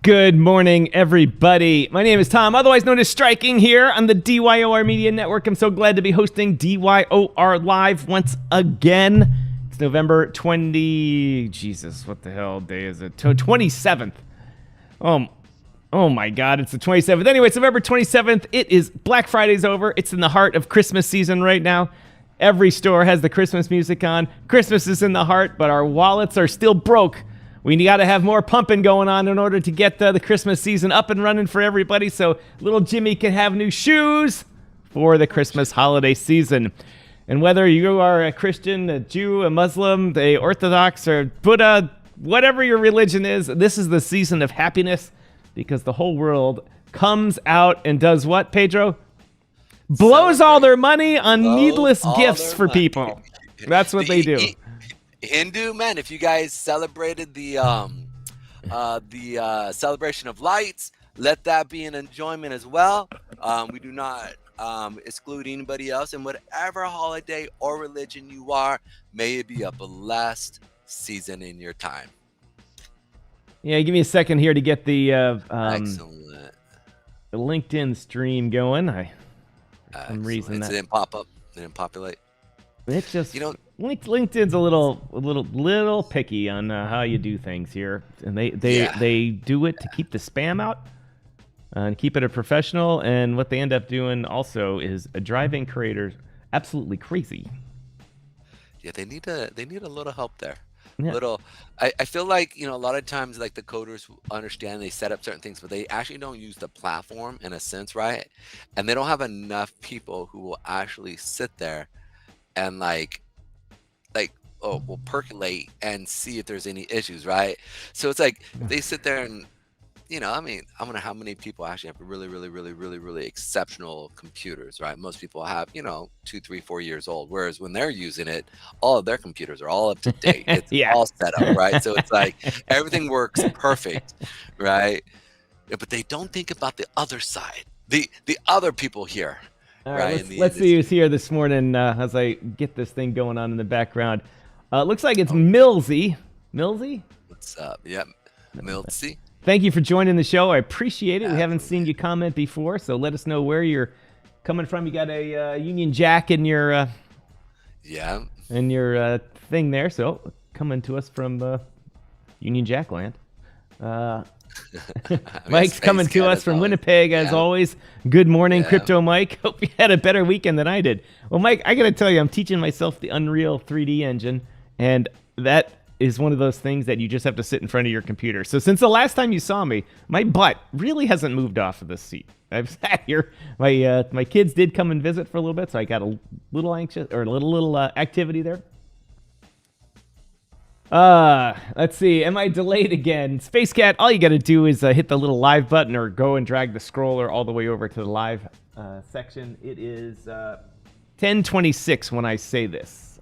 Good morning, everybody. My name is Tom, otherwise known as Striking, here on the DYOR Media Network. I'm so glad to be hosting DYOR Live once again. It's November 20... Jesus, what the hell day is it? 27th. Oh my God, it's the 27th. Anyway, it's November 27th. It is Black Friday's over. It's in the heart of Christmas season right now. Every store has the Christmas music on. Christmas is in the heart, but our wallets are still broke. We got to have more pumping going on in order to get the Christmas season up and running for everybody so little Jimmy can have new shoes for the Christmas holiday season. And whether you are a Christian, a Jew, a Muslim, a Orthodox, or Buddha, whatever your religion is, this is the season of happiness because the whole world comes out and does what, Pedro? Blows all their money on needless gifts for people. That's what they do. Hindu men, if you guys celebrated the celebration of lights, let that be an enjoyment as well. We do not exclude anybody else, and whatever holiday or religion you are, may it be a blessed season in your time. Yeah, give me a second here to get the Excellent. The LinkedIn stream going. For some reason It didn't pop up. It didn't populate. It just, LinkedIn's a little picky on how you do things here, and they do it to keep the spam out and keep it a professional. And what they end up doing also is driving creators absolutely crazy. Yeah, they need a little help there. Yeah. I feel like a lot of times like the coders understand, they set up certain things, but they actually don't use the platform in a sense, right? And they don't have enough people who will actually sit there and will percolate and see if there's any issues, right? So it's like they sit there and I wonder how many people actually have really exceptional computers, right? Most people have 2, 3, 4 years old, whereas when they're using it, all of their computers are all up to date. It's all set up, right? So it's like everything works perfect, right? Yeah, but they don't think about the other side, the other people here. All right, let's see who's here this morning as I get this thing going on in the background. Looks like it's Millsy. Millsy? What's up? Yep, Millsy. Thank you for joining the show. I appreciate it. We haven't seen you comment before, so let us know where you're coming from. You got a Union Jack in your thing there, so coming to us from Union Jack land. Mike's coming to us from Winnipeg, as always. Good morning, Crypto Mike. Hope you had a better weekend than I did. Well, Mike, I got to tell you, I'm teaching myself the Unreal 3D engine, and that is one of those things that you just have to sit in front of your computer. So since the last time you saw me, my butt really hasn't moved off of this seat. I've sat here. My kids did come and visit for a little bit, so I got a little anxious, or a little activity there. Let's see. Am I delayed again? Space Cat, all you got to do is hit the little live button or go and drag the scroller all the way over to the live section. It is 10:26 when I say this.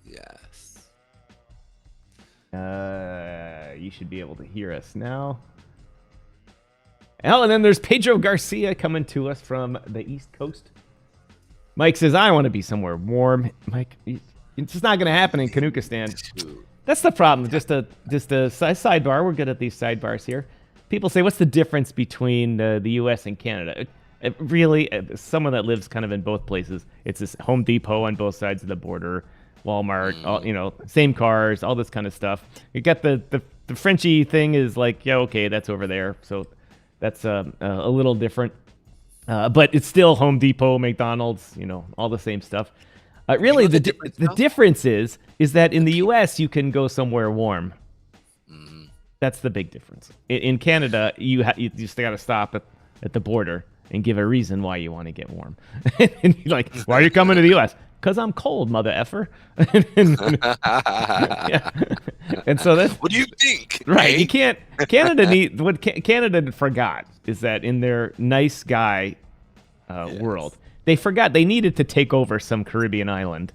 Yes. You should be able to hear us now. Oh, and then there's Pedro Garcia coming to us from the East Coast. Mike says, I want to be somewhere warm. Mike, it's just not going to happen in Kanukistan. That's the problem. Just a sidebar. We're good at these sidebars here. People say, what's the difference between the U.S. and Canada? Really, someone that lives kind of in both places, it's this Home Depot on both sides of the border, Walmart, all, same cars, all this kind of stuff. You got the Frenchie thing is like, yeah, okay, that's over there. So that's a little different. But it's still Home Depot, McDonald's, all the same stuff. Really, the difference is that in the U.S. you can go somewhere warm. Mm-hmm. That's the big difference. In Canada, you just got to stop at the border and give a reason why you want to get warm. And you're like, why are you coming to the U.S.? Because I'm cold, mother effer. And so that's what do you think? Right. You can't. What Canada forgot is that in their nice guy world, they forgot they needed to take over some Caribbean island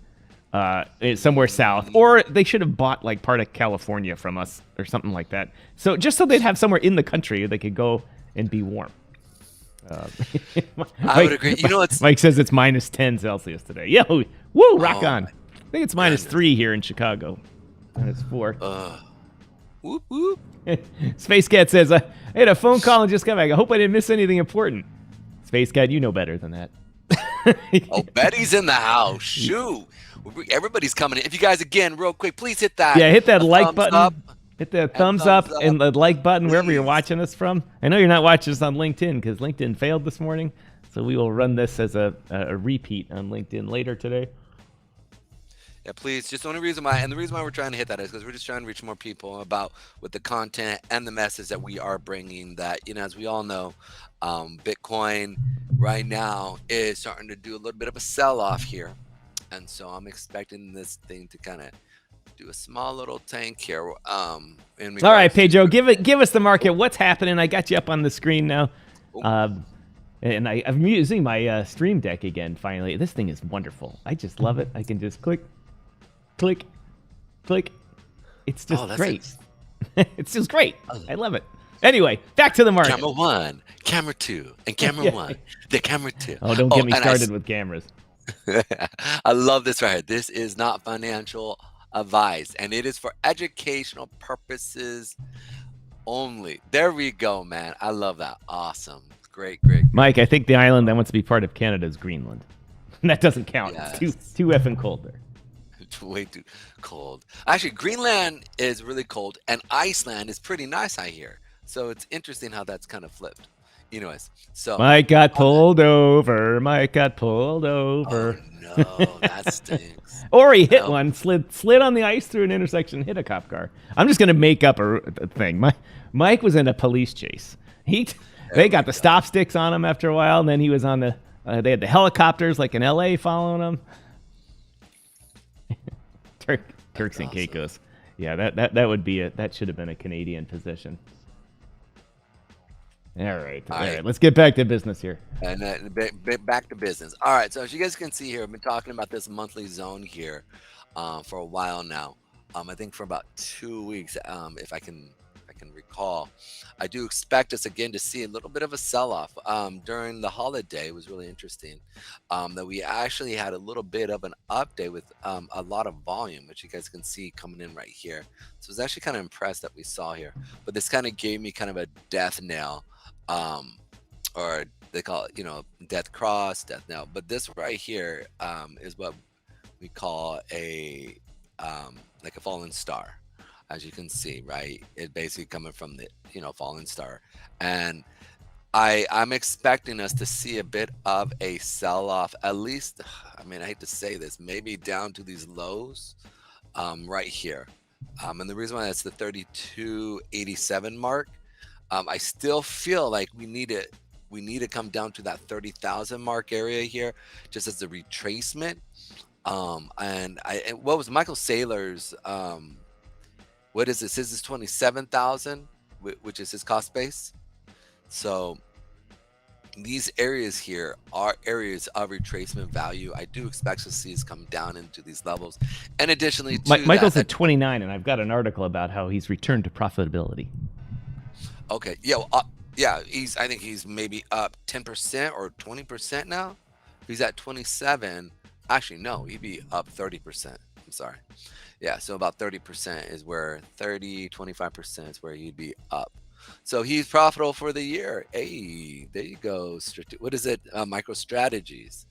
somewhere south, or they should have bought like part of California from us or something like that. So just so they'd have somewhere in the country they could go and be warm. I would agree. Mike says it's minus 10 Celsius today. Yeah, woo, rock on. I think it's minus 3 here in Chicago. Minus 4. Whoop, whoop. Space Cat says, I had a phone call and just got back. I hope I didn't miss anything important. Space Cat, you know better than that. Oh, Betty's in the house. Shoot. Everybody's coming in. If you guys, again, real quick, please hit that. Yeah, hit that like thumbs button. up. Hit the thumbs up and the like button wherever you're watching us from. I know you're not watching us on LinkedIn because LinkedIn failed this morning. So we will run this as a repeat on LinkedIn later today. Yeah, please. Just the only reason why, and the reason why we're trying to hit that is because we're just trying to reach more people about with the content and the message that we are bringing. That, you know, as we all know, Bitcoin right now is starting to do a little bit of a sell-off here, and so I'm expecting this thing to kind of do a small little tank here. All right, Pedro, give us the market. What's happening? I got you up on the screen now. And I'm using my Stream Deck again, finally. This thing is wonderful. I just love it. I can just click, click, click. It's just great. It's just great. I love it. Anyway, back to the market. Camera 1, camera 2, and camera 1. The camera 2. Oh, don't get me started with cameras. I love this right here. This is not financial advice, and it is for educational purposes only. There we go, man. I love that. Awesome. Great. Mike, I think the island that wants to be part of Canada is Greenland. That doesn't count. Yes. It's too effing cold there. It's way too cold. Actually, Greenland is really cold, and Iceland is pretty nice, I hear. So it's interesting how that's kind of flipped. Anyways, so Mike got pulled over. Mike got pulled over. Oh, no, that stinks. Or he hit one, slid on the ice through an intersection, hit a cop car. I'm just gonna make up a thing. Mike was in a police chase. They got the stop sticks on him after a while, and then he was on the. They had the helicopters like in LA following him. Turks and Caicos. Yeah, that would be that should have been a Canadian position. All right. Let's get back to business here. And back to business. All right. So as you guys can see here, I've been talking about this monthly zone here for a while now. I think for about 2 weeks, if I can recall. I do expect us again to see a little bit of a sell-off during the holiday. It was really interesting that we actually had a little bit of an update with a lot of volume, which you guys can see coming in right here. So I was actually kind of impressed that we saw here, but this kind of gave me kind of a death knell, or they call it, death cross, death knell. But this right here is what we call a like a fallen star. As you can see, right, it basically coming from the fallen star, and I'm expecting us to see a bit of a sell-off, at least. I mean, I hate to say this, maybe down to these lows right here, and the reason why that's the 32.87 mark. I still feel like we need to come down to that 30,000 mark area here, just as a retracement. And what was Michael Saylor's what is this? This is 27,000, which is his cost base. So these areas here are areas of retracement value. I do expect to see us come down into these levels. And additionally, Michael's at 29, and I've got an article about how he's returned to profitability. Okay, yeah, I think he's maybe up 10% or 20% now. He's at 27. Actually, no, he'd be up 30%. I'm sorry. Yeah, so about 30% is where 25% is where he'd be up. So he's profitable for the year. Hey, there you go. What is it? MicroStrategies.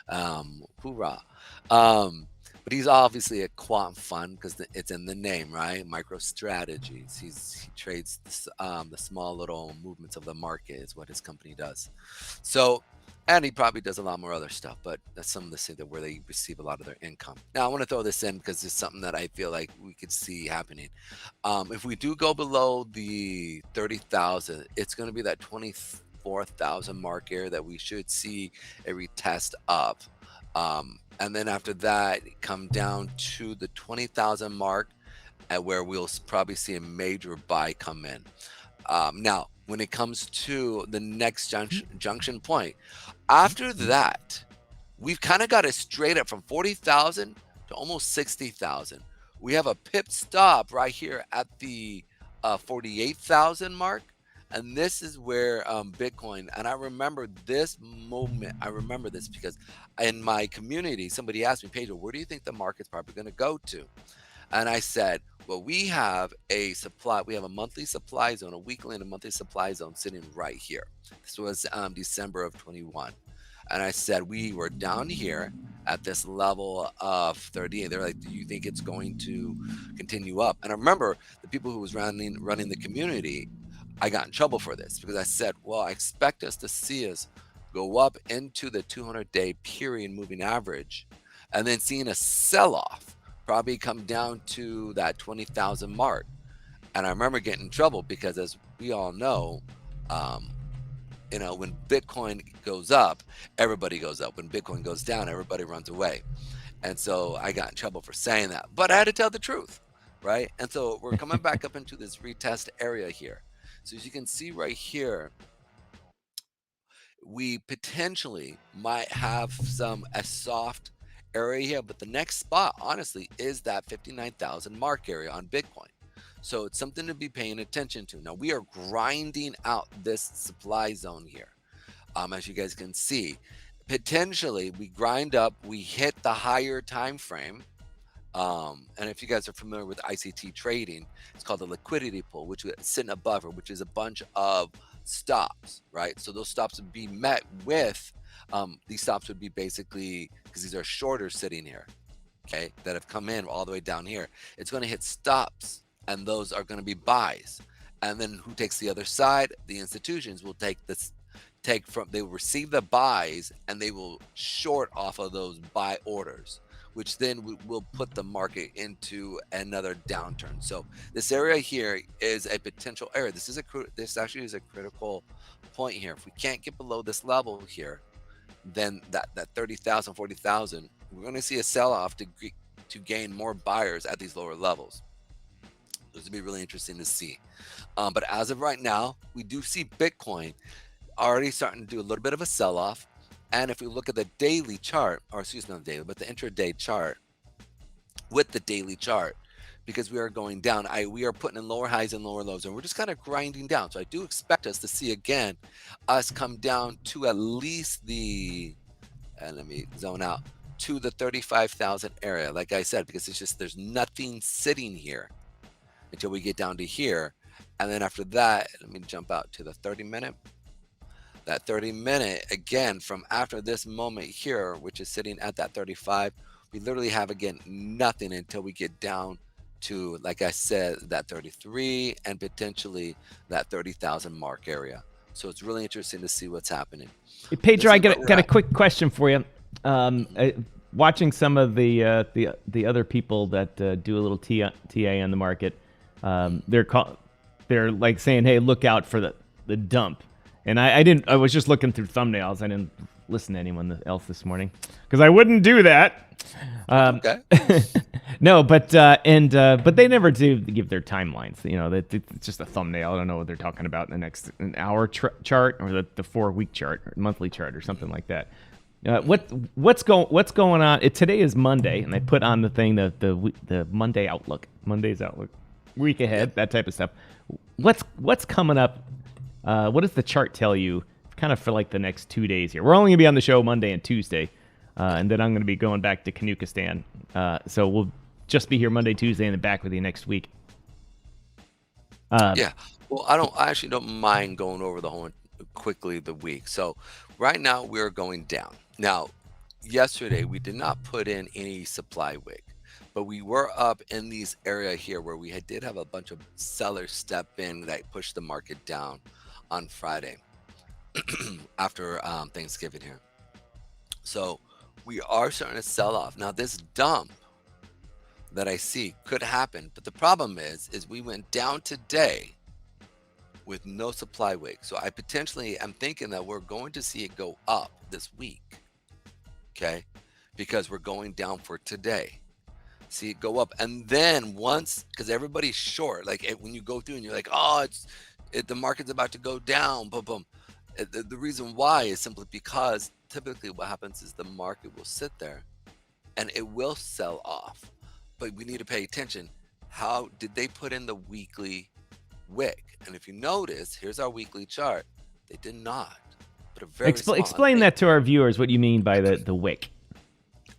Hoorah. But he's obviously a quant fund because it's in the name, right? MicroStrategies. He trades the small little movements of the market is what his company does. So, and he probably does a lot more other stuff, but that's some of the that where they receive a lot of their income. Now, I want to throw this in because it's something that I feel like we could see happening. If we do go below the 30,000, it's going to be that 24,000 mark area that we should see a retest up. And then after that, come down to the 20,000 mark at where we'll probably see a major buy come in. Now, when it comes to the next junction point, after that, we've kind of got it straight up from 40,000 to almost 60,000. We have a pip stop right here at the 48,000 mark. And this is where Bitcoin, and I remember this moment. I remember this because in my community, somebody asked me, Pedro, where do you think the market's probably going to go to? And I said, Well, we have a supply. We have a monthly supply zone, a weekly and a monthly supply zone sitting right here. This was December of 21. And I said, we were down here at this level of 38. They're like, do you think it's going to continue up? And I remember the people who was running the community, I got in trouble for this because I said, well, I expect us to see us go up into the 200-day period moving average and then seeing a sell-off probably come down to that 20,000 mark. And I remember getting in trouble because, as we all know, when Bitcoin goes up, everybody goes up. When Bitcoin goes down, everybody runs away. And so I got in trouble for saying that, but I had to tell the truth, right? And so we're coming back up into this retest area here. So as you can see right here, we potentially might have a soft area here, but the next spot, honestly, is that 59,000 mark area on Bitcoin. So it's something to be paying attention to. Now we are grinding out this supply zone here. As you guys can see, potentially we grind up, we hit the higher time frame. And if you guys are familiar with ICT trading, it's called the liquidity pool, which is sitting above it, which is a bunch of stops, right? So those stops would be met with, these stops would be basically, because these are shorters sitting here, okay, that have come in all the way down here. It's going to hit stops, and those are going to be buys. And then who takes the other side? The institutions will take this, they will receive the buys, and they will short off of those buy orders, which then will put the market into another downturn. So this area here is a potential area. This actually is a critical point here. If we can't get below this level here, then that 30,000, 40,000, we're going to see a sell-off to gain more buyers at these lower levels. This would be really interesting to see. But as of right now, we do see Bitcoin already starting to do a little bit of a sell-off. And if we look at the daily chart, or excuse me, not the daily, but the intraday chart with the daily chart, because we are going down, we are putting in lower highs and lower lows, and we're just kind of grinding down. So I do expect us to see again, us come down to at least the, and let me zone out, to the 35,000 area, like I said, because it's just, there's nothing sitting here until we get down to here. And then after that, let me jump out to the 30-minute. That 30-minute, again, from after this moment here, which is sitting at that 35, we literally have, again, nothing until we get down to, like I said, that 33 and potentially that 30,000 mark area. So it's really interesting to see what's happening. Hey, Pedro, I got a quick question for you. Watching some of the other people that do a little TA on the market, they're like saying, hey, look out for the dump. And I was just looking through thumbnails. I didn't listen to anyone else this morning because I wouldn't do that. Okay. No, but they never do give their timelines. You know, it's just a thumbnail. I don't know what they're talking about in the next an hour chart or the 4-week chart or monthly chart or something like that. What's going on? Today is Monday, and I put on the thing the Monday outlook, Monday's outlook, week ahead, that type of stuff. What's coming up? What does the chart tell you kind of for like the next 2 days here? We're only going to be on the show Monday and Tuesday, and then I'm going to be going back to Kanukistan. So we'll just be here Monday, Tuesday, and then back with you next week. Yeah. Well, I actually don't mind going over the whole quickly the week. So right now we're going down. Now, yesterday we did not put in any supply wick, but we were up in these area here where we did have a bunch of sellers step in that pushed the market down on Friday after Thanksgiving here. So we are starting to sell off. Now this dump that I see could happen, but the problem is we went down today with no supply wick. So I potentially am thinking that we're going to see it go up this week, okay? Because we're going down for today. See it go up, and then once, because everybody's short, like when you go through and you're like, oh, the market's about to go down, boom, boom. The reason why is simply because typically what happens is the market will sit there and it will sell off. But we need to pay attention. How did they put in the weekly wick? And if you notice, here's our weekly chart. They did not. But a very explain that to our viewers, what you mean by the wick.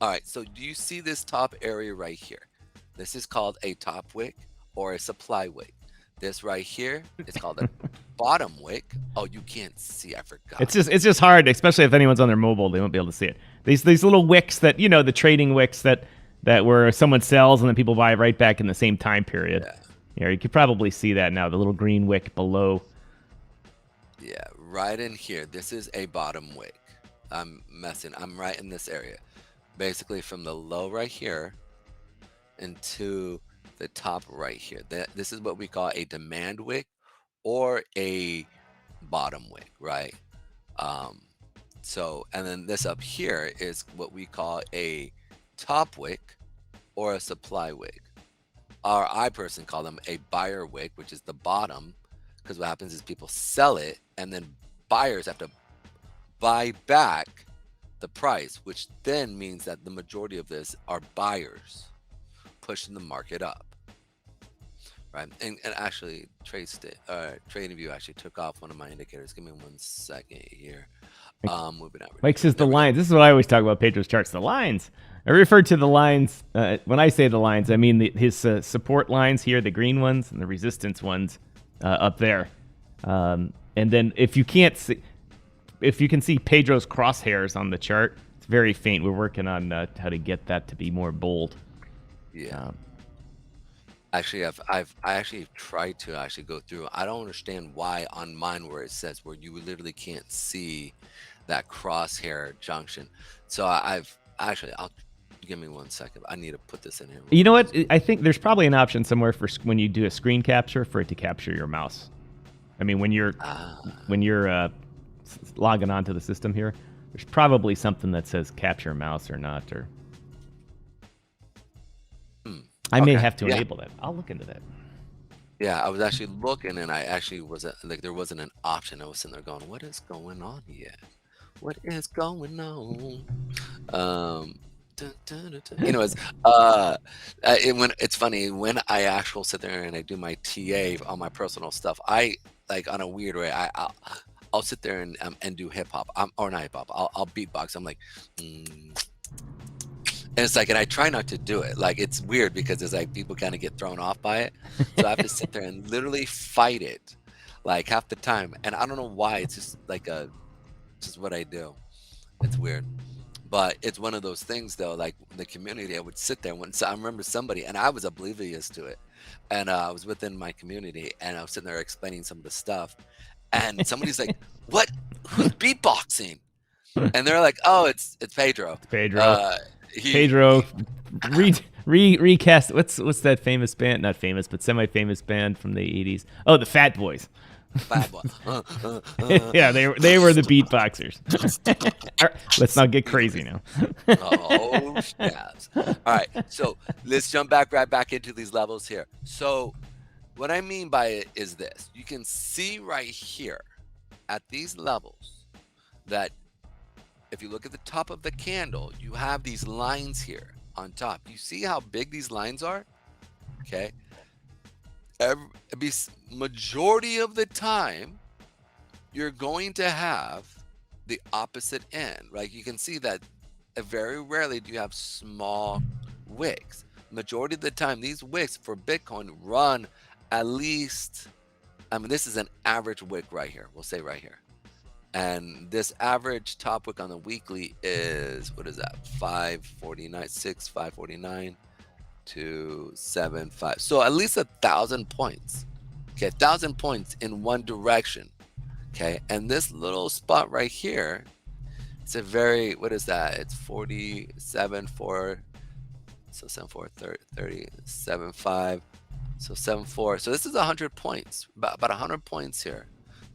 All right, so do you see this top area right here? This is called a top wick or a supply wick. This right here is called a bottom wick. Oh, you can't see. I forgot. It's just hard, especially if anyone's on their mobile, they won't be able to see it. These little wicks that, you know, the trading wicks that where someone sells and then people buy right back in the same time period. Yeah. You know, you could probably see that now, the little green wick below. Yeah, right in here. This is a bottom wick. I'm right in this area. Basically from the low right here into the top right here. This is what we call a demand wick or a bottom wick, right? So, and then this up here is what we call a top wick or a supply wick. Or I personally call them a buyer wick, which is the bottom, because what happens is people sell it and then buyers have to buy back the price, which then means that the majority of this are buyers pushing the market up, right? And actually, TradingView actually took off one of my indicators. Give me 1 second here. Moving out. Mike says the lines. This is what I always talk about Pedro's charts. The lines. I refer to the lines. When I say the lines, I mean his support lines here, the green ones, and the resistance ones up there. And then if you can see Pedro's crosshairs on the chart, it's very faint. We're working on how to get that to be more bold. Yeah. Actually, I actually tried to actually go through. I don't understand why on mine where it says where you literally can't see that crosshair junction. So I'll give me 1 second. I need to put this in here. You know what? I think there's probably an option somewhere for when you do a screen capture for it to capture your mouse. I mean, when you're logging onto the system here, there's probably something that says capture mouse or not, or I may have to enable that. I'll look into that. Yeah, I was actually looking, and I actually there wasn't an option. I was sitting there going, "What is going on here? What is going on?" You know, it's funny when I actually sit there and I do my TA on my personal stuff. I like on a weird way. I'll sit there and do hip hop. Or not hip hop. I'll beatbox. I'm like. And it's like, and I try not to do it. Like, it's weird because it's like people kind of get thrown off by it. So I have to sit there and literally fight it like half the time. And I don't know why. It's just like just what I do. It's weird. But it's one of those things though, like the community, I would sit there when I remember somebody, and I was oblivious to it. And I was within my community and I was sitting there explaining some of the stuff. And somebody's like, "What? Who's beatboxing?" And they're like, "Oh, it's Pedro." It's Pedro. Pedro recast. What's that famous band? Not famous, but semi-famous band from the 80s. Oh, the Fat Boys. Fat Boy. Yeah, they were the beatboxers. Let's not get crazy now. Oh, yes. All right, so let's jump right back into these levels here. So what I mean by it is this. You can see right here at these levels that if you look at the top of the candle, you have these lines here on top. You see how big these lines are? Okay. Majority of the time, you're going to have the opposite end, right? You can see that very rarely do you have small wicks. Majority of the time, these wicks for Bitcoin run at least, I mean, this is an average wick right here. We'll say right here. And this average top wick on the weekly is, what is that? 549, 549 to 7.5. So at least 1,000 points. Okay, 1,000 points in one direction. Okay, and this little spot right here, it's a very, what is that? It's 47.4. So 7.4, 30, 7.5. So 7.4. So this is 100 points, about 100 points here.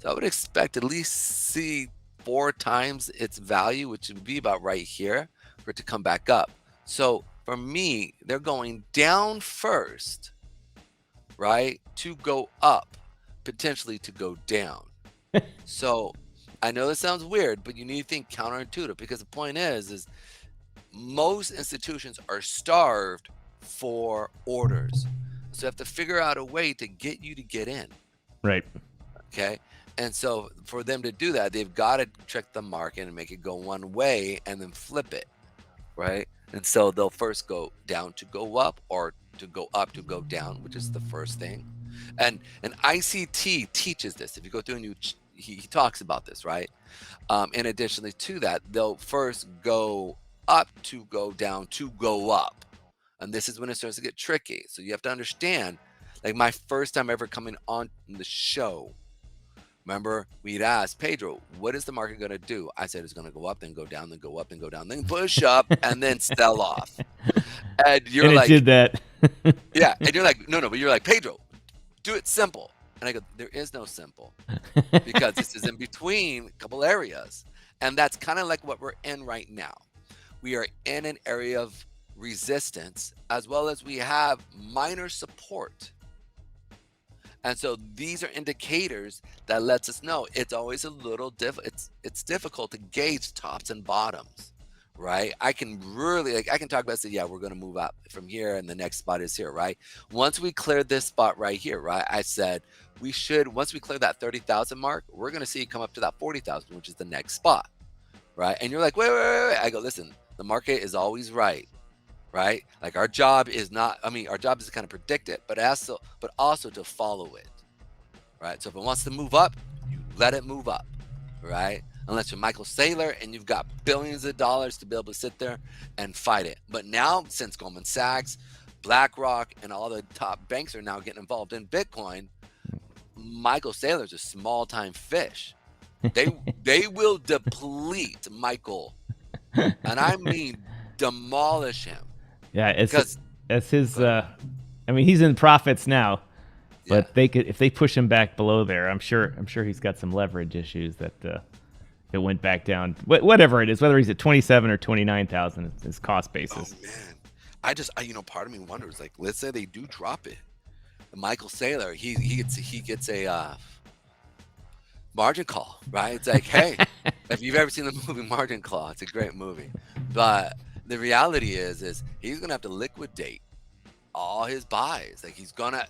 So I would expect at least see 4 times its value, which would be about right here, for it to come back up. So for me, they're going down first, right, to go up, potentially to go down. So I know this sounds weird, but you need to think counterintuitive, because the point is most institutions are starved for orders. So you have to figure out a way to get you to get in. Right. Okay. And so for them to do that, they've got to trick the market and make it go one way and then flip it, right? And so they'll first go down to go up, or to go up, to go down, which is the first thing. And ICT teaches this. If you go through and he talks about this, right? In addition to that, they'll first go up to go down to go up. And this is when it starts to get tricky. So you have to understand, like my first time ever coming on the show, remember we'd asked Pedro, what is the market going to do? I said it's going to go up, then go down, then go up, and go down, then push up, and then sell off. And you're and like, it did that. yeah. And you're like, no, but you're like, Pedro, do it simple. And I go, there is no simple, because this is in between a couple areas. And that's kind of like what we're in right now. We are in an area of resistance, as well as we have minor support. And so these are indicators that lets us know it's always a little it's difficult to gauge tops and bottoms, right? I can really, like, I can talk about, say, yeah, we're going to move up from here and the next spot is here, right? Once we clear this spot right here, right? I said we should, once we clear that 30,000 mark, we're going to see it come up to that 40,000, which is the next spot, right? And you're like, wait. I go, listen, the market is always right. Right? Like our job is not, our job is to kind of predict it, but also to follow it. Right? So if it wants to move up, you let it move up. Right? Unless you're Michael Saylor and you've got billions of dollars to be able to sit there and fight it. But now, since Goldman Sachs, BlackRock, and all the top banks are now getting involved in Bitcoin, Michael Saylor's a small time fish. They will deplete Michael. And I mean demolish him. Yeah, it's his. He's in profits now, but they could, if they push him back below there. I'm sure he's got some leverage issues that it went back down. Whatever it is, whether he's at 27 or 29,000, it's his cost basis. Oh man, part of me wonders, like, let's say they do drop it. Michael Saylor, he gets a margin call, right? It's like, hey, if you've ever seen the movie Margin Call, it's a great movie, but the reality is he's gonna have to liquidate all his buys. Like he's gonna,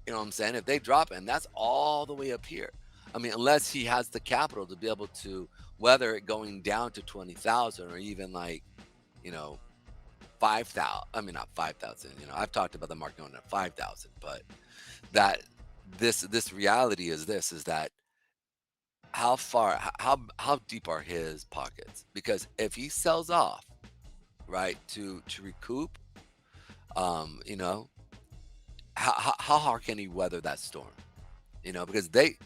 you know what I'm saying? If they drop it, and that's all the way up here. Unless he has the capital to be able to weather it going down to 20,000 or even 5,000. Not 5,000. I've talked about the market going at 5,000, but that this reality is that how deep are his pockets? Because if he sells off, right, to recoup, how hard can he weather that storm? Because they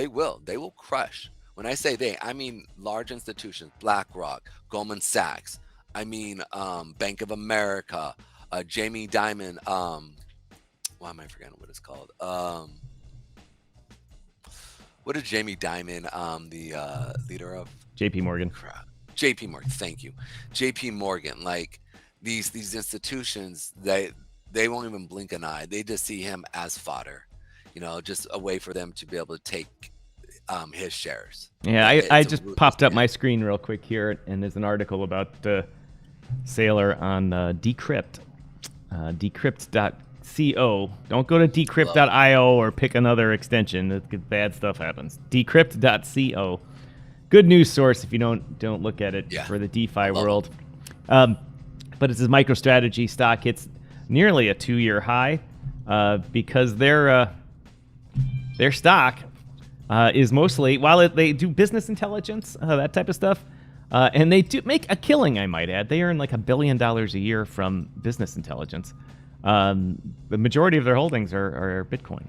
will crush. When I say they, I mean large institutions, BlackRock, Goldman Sachs, Bank of America, Jamie Dimon, why am I forgetting what it's called? What is Jamie Dimon, the leader of? JP Morgan. JP Morgan, thank you. JP Morgan, like these institutions, they won't even blink an eye. They just see him as fodder, just a way for them to be able to take his shares. Yeah, I just popped up my screen real quick here, and there's an article about Saylor on Decrypt. Decrypt.co. Don't go to decrypt.io or pick another extension. Bad stuff happens. Decrypt.co. Good news source if you don't look at it for the DeFi world. But it's a MicroStrategy stock hits nearly a 2-year high because their stock is mostly, while they do business intelligence, that type of stuff, and they do make a killing, I might add. They earn like $1 billion a year from business intelligence. The majority of their holdings are Bitcoin.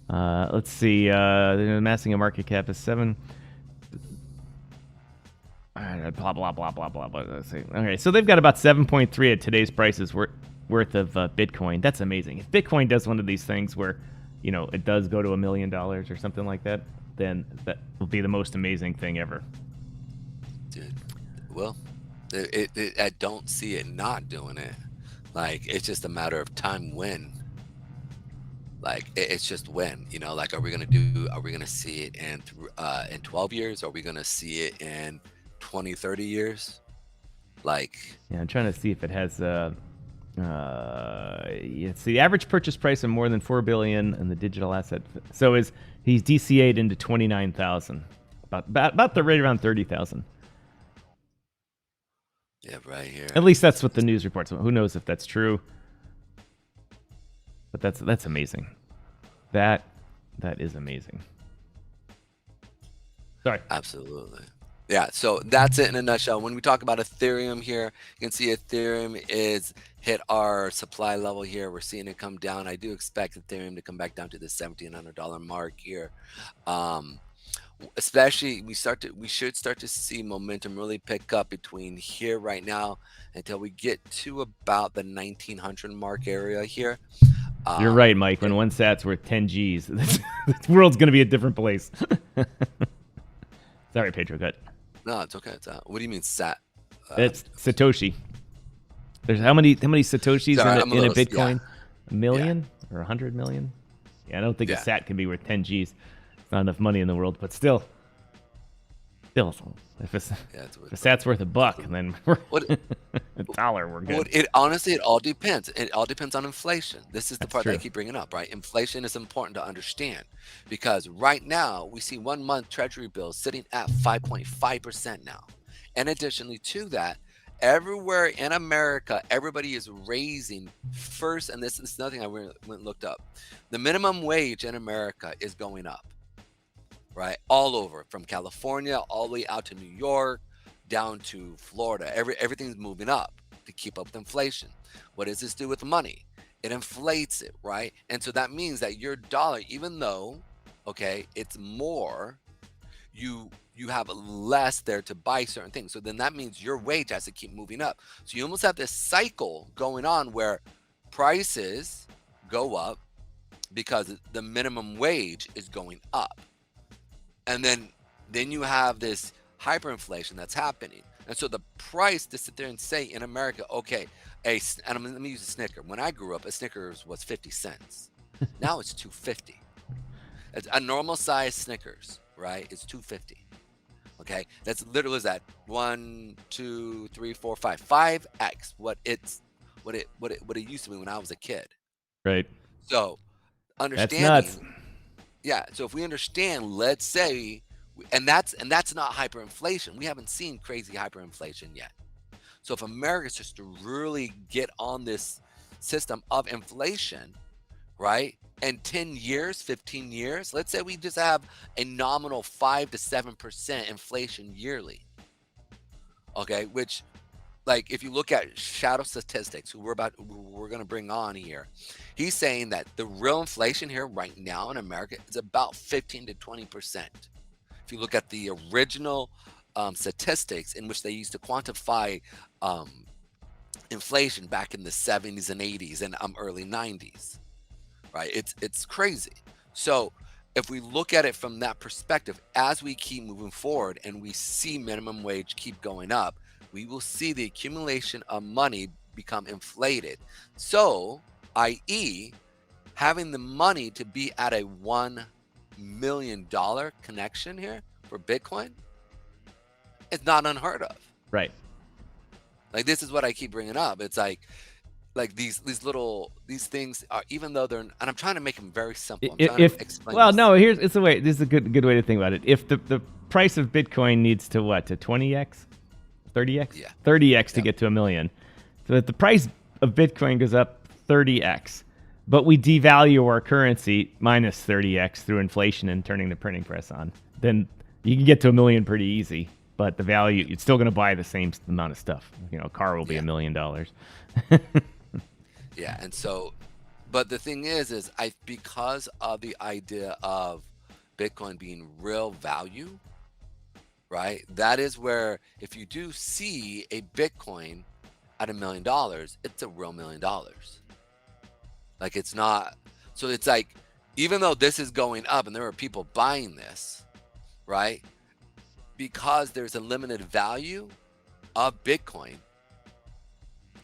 Let's see. They're amassing a market cap of 7. Blah blah blah blah blah blah. Let's see. Okay, so they've got about 7.3 at today's prices worth of Bitcoin. That's amazing. If Bitcoin does one of these things where, it does go to $1 million or something like that, then that will be the most amazing thing ever. Dude, well, I don't see it not doing it. Like, it's just a matter of time when. Like, it's just when, like, are we going to see it in 12 years? Are we going to see it in 20, 30 years? Like, yeah, I'm trying to see if it has, it's the average purchase price of more than $4 billion in the digital asset. So he's DCA'd into 29,000, about the rate around 30,000. Yeah, right here. At least that's what the news reports. Who knows if that's true? But that's amazing. That is amazing. Sorry. Absolutely. Yeah, so that's it in a nutshell. When we talk about Ethereum here, you can see Ethereum is hit our supply level here. We're seeing it come down. I do expect Ethereum to come back down to the $1,700 mark here. Especially we should start to see momentum really pick up between here right now until we get to about the 1900 mark area here. You're right, Mike. When one sat's worth 10 G's, this world's going to be a different place. Sorry, Pedro, cut. No, it's okay. It's what do you mean sat? It's Satoshi. There's how many Satoshis Sorry, in a Bitcoin? Yeah. A million or 100 million? Yeah, I don't think a sat can be worth 10 G's. It's not enough money in the world, but still, if a sat's worth $1, then we're $1, we're good. It honestly, it all depends. It all depends on inflation. This is the part that I keep bringing up, right? Inflation is important to understand because right now we see 1 month treasury bills sitting at 5.5% now. And additionally to that, everywhere in America, everybody is raising first, and this is nothing I went and looked up. The minimum wage in America is going up. Right, all over, from California all the way out to New York, down to Florida. Everything's moving up to keep up with inflation. What does this do with money? It inflates it, right? And so that means that your dollar, even though, okay, it's more, you have less there to buy certain things. So then that means your wage has to keep moving up. So you almost have this cycle going on where prices go up because the minimum wage is going up. And then you have this hyperinflation that's happening. And so the price to sit there and say in America, okay, and let me use a Snicker. When I grew up, a Snickers was 50 cents. Now it's $2.50. It's a normal size Snickers, right? It's $2.50. Okay, that's literally that 1, 2, 3, 4, 5, 5x what it used to be when I was a kid. Right. So understanding. That's nuts. Yeah, so if we understand, let's say, and that's not hyperinflation. We haven't seen crazy hyperinflation yet. So if America's just to really get on this system of inflation, right? And 10 years, 15 years, let's say we just have a nominal 5 to 7% inflation yearly. Okay, which, like, if you look at Shadow Statistics, who we're going to bring on here, he's saying that the real inflation here right now in America is about 15 to 20%. If you look at the original statistics in which they used to quantify inflation back in the 70s and 80s and early 90s, right? It's crazy. So if we look at it from that perspective, as we keep moving forward and we see minimum wage keep going up, we will see the accumulation of money become inflated. So, i.e., having the money to be at a $1 million connection here for Bitcoin is not unheard of. Right. Like, this is what I keep bringing up. It's like these things are, even though they're, and I'm trying to make them very simple. I'm trying to explain well, this. no, it's the way. This is a good way to think about it. If the price of Bitcoin needs to what, to 20x? 30x? Yeah. 30x to get to $1 million. So if the price of Bitcoin goes up 30x, but we devalue our currency minus 30x through inflation and turning the printing press on, then you can get to $1 million pretty easy. But the value, it's still going to buy the same amount of stuff. You know, a car will be $1 million. Yeah, and so, but the thing is because of the idea of Bitcoin being real value, right? That is where if you do see a Bitcoin at $1 million, it's a real $1 million. Like, it's not, so it's like, even though this is going up and there are people buying this, right? Because there's a limited value of Bitcoin,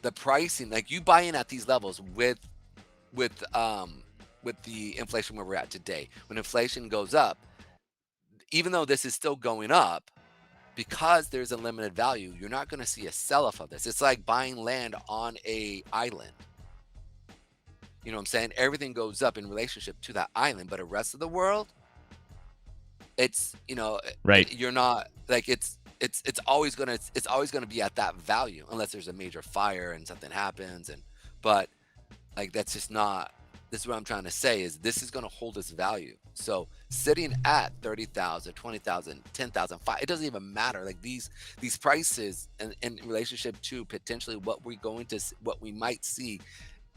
the pricing, like, you buy in at these levels with the inflation where we're at today. When inflation goes up, even though this is still going up, because there's a limited value, you're not going to see a sell-off of this. It's like buying land on a island. You know what I'm saying? Everything goes up in relationship to that island, but the rest of the world, it's, you know, right. You're not, like, it's always gonna be at that value unless there's a major fire and something happens. But like, that's just not this is what I'm trying to say, is this is going to hold its value. So sitting at 30,000, 20,000, 10,000, it doesn't even matter. Like these prices in relationship to potentially what we might see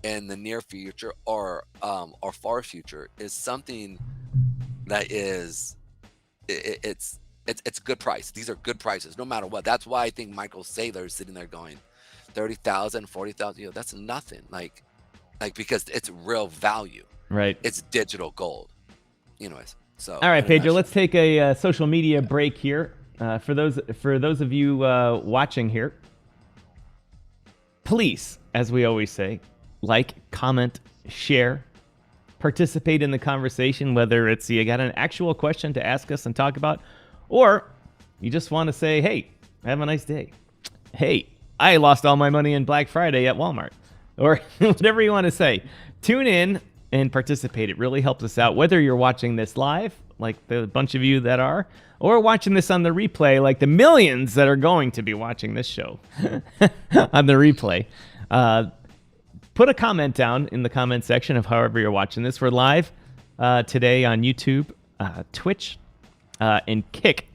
in the near future or far future is something that is it's a good price. These are good prices no matter what. That's why I think Michael Saylor is sitting there going 30,000, 40,000, that's nothing. Like because it's real value. Right. It's digital gold. Anyways, so all right, Pedro, let's take a social media break here. For those of you watching here, please, as we always say, like, comment, share, participate in the conversation, whether it's you got an actual question to ask us and talk about, or you just want to say, hey, have a nice day. Hey, I lost all my money in Black Friday at Walmart. Or whatever you want to say. Tune in and participate. It really helps us out, whether you're watching this live, like the bunch of you that are, or watching this on the replay, like the millions that are going to be watching this show on the replay. Put a comment down in the comment section of however you're watching this. We're live today on YouTube, Twitch, and Kick,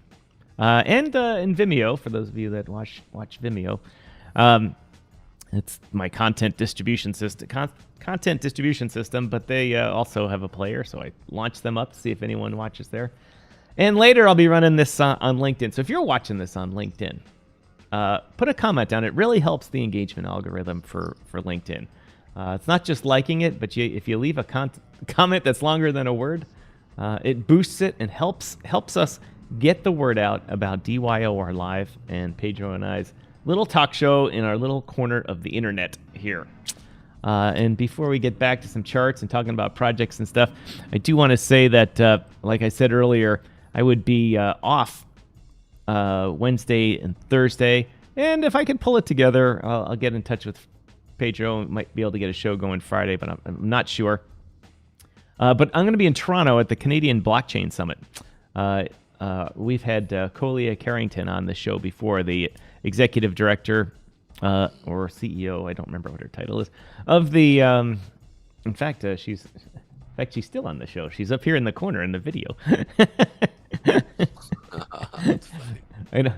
and Vimeo, for those of you that watch Vimeo. It's my content distribution system, but they also have a player, so I launch them up to see if anyone watches there. And later I'll be running this on LinkedIn. So if you're watching this on LinkedIn, put a comment down. It really helps the engagement algorithm for LinkedIn. It's not just liking it, but if you leave a comment that's longer than a word, it boosts it and helps us get the word out about DYOR Live and Pedro and I's little talk show in our little corner of the internet here. And before we get back to some charts and talking about projects and stuff, I do want to say that, like I said earlier, I would be off Wednesday and Thursday. And if I can pull it together, I'll get in touch with Pedro. Might be able to get a show going Friday, but I'm not sure. But I'm going to be in Toronto at the Canadian Blockchain Summit. We've had Colea Carrington on the show before, the executive director or CEO, I don't remember what her title is, of the. In fact, she's still on the show. She's up here in the corner in the video. I know.